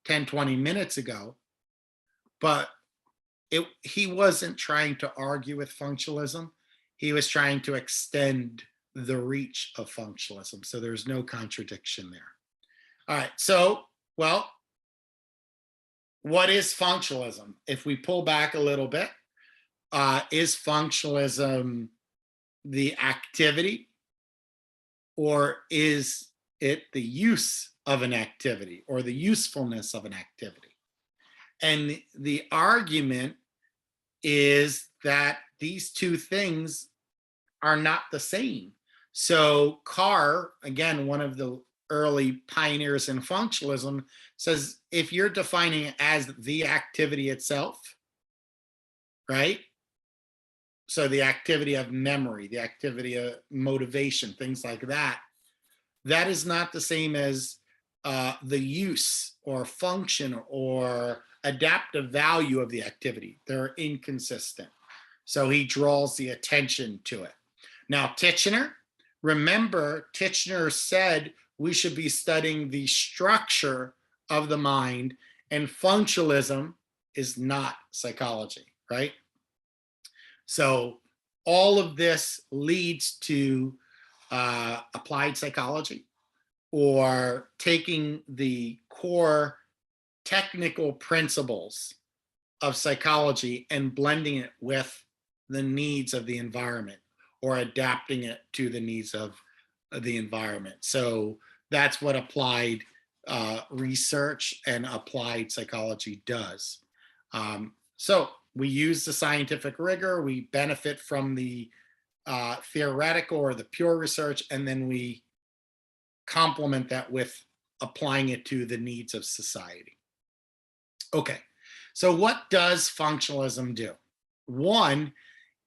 10, 20 minutes ago, but he wasn't trying to argue with functionalism. He was trying to extend the reach of functionalism. So there's no contradiction there. All right, so, well, what is functionalism? If we pull back a little bit, is functionalism the activity, or is it the use of an activity, or the usefulness of an activity? And the argument is that these two things are not the same. So Carr, again, one of the early pioneers in functionalism, says if you're defining it as the activity itself, right? So the activity of memory, the activity of motivation, things like that, that is not the same as the use or function or adaptive value of the activity. They're inconsistent. So he draws the attention to it. Now, remember, Titchener said we should be studying the structure of the mind, and functionalism is not psychology, right? So all of this leads to applied psychology, or taking the core technical principles of psychology and blending it with the needs of the environment, or adapting it to the needs of the environment. So that's what applied research and applied psychology does. So we use the scientific rigor, we benefit from the theoretical or the pure research, and then we complement that with applying it to the needs of society. Okay, so what does functionalism do? One,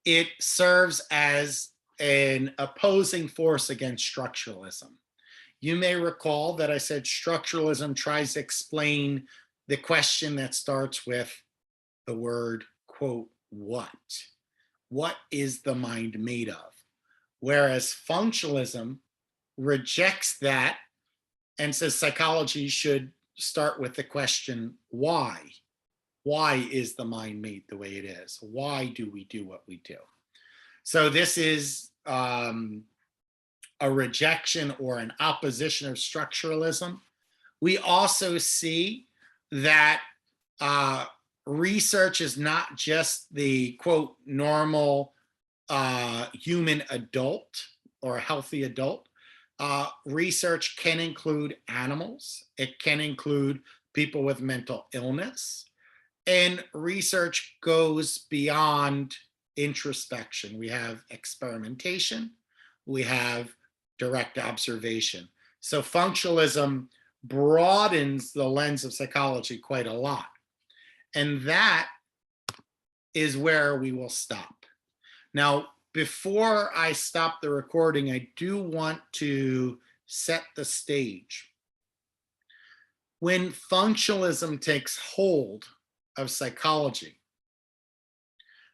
it serves as an opposing force against structuralism. You may recall that I said structuralism tries to explain the question that starts with the word, quote, what? What is the mind made of? Whereas functionalism rejects that and says psychology should start with the question, why? Why is the mind made the way it is? Why do we do what we do? So this is a rejection or an opposition of structuralism. We also see that research is not just the, quote, normal human adult or a healthy adult. Research can include animals. It can include people with mental illness. And research goes beyond introspection. We have experimentation. We have direct observation. So functionalism broadens the lens of psychology quite a lot. And that is where we will stop. Now, before I stop the recording, I do want to set the stage. When functionalism takes hold of psychology,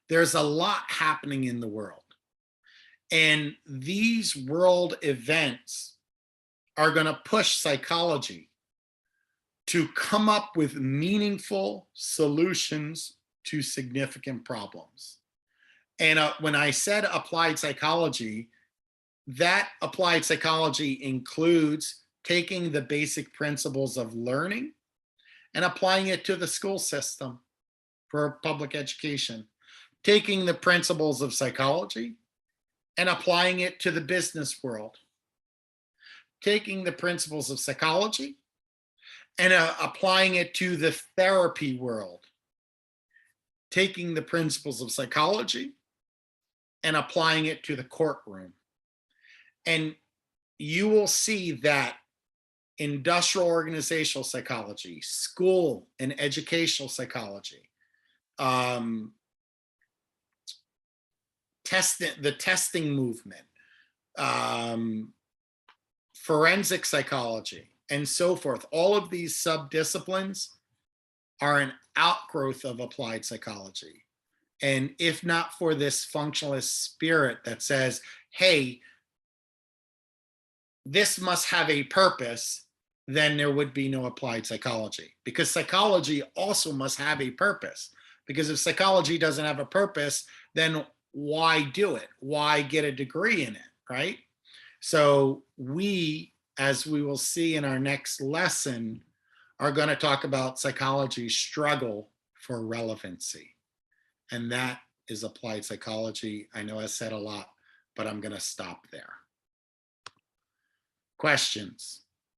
there's a lot happening in the world. And these world events are going to push psychology to come up with meaningful solutions to significant problems. And when I said applied psychology, that applied psychology includes taking the basic principles of learning and applying it to the school system for public education, taking the principles of psychology and applying it to the business world, taking the principles of psychology and applying it to the therapy world, taking the principles of psychology and applying it to the courtroom. And you will see that industrial organizational psychology, school and educational psychology, the testing movement, forensic psychology, and so forth. All of these subdisciplines are an outgrowth of applied psychology. And if not for this functionalist spirit that says, hey, this must have a purpose, then there would be no applied psychology. Because psychology also must have a purpose. Because if psychology doesn't have a purpose, then why do it? Why get a degree in it, right? So we, as we will see in our next lesson, are going to talk about psychology's struggle for relevancy. And that is applied psychology. I know I said a lot, but I'm going to stop there. Questions?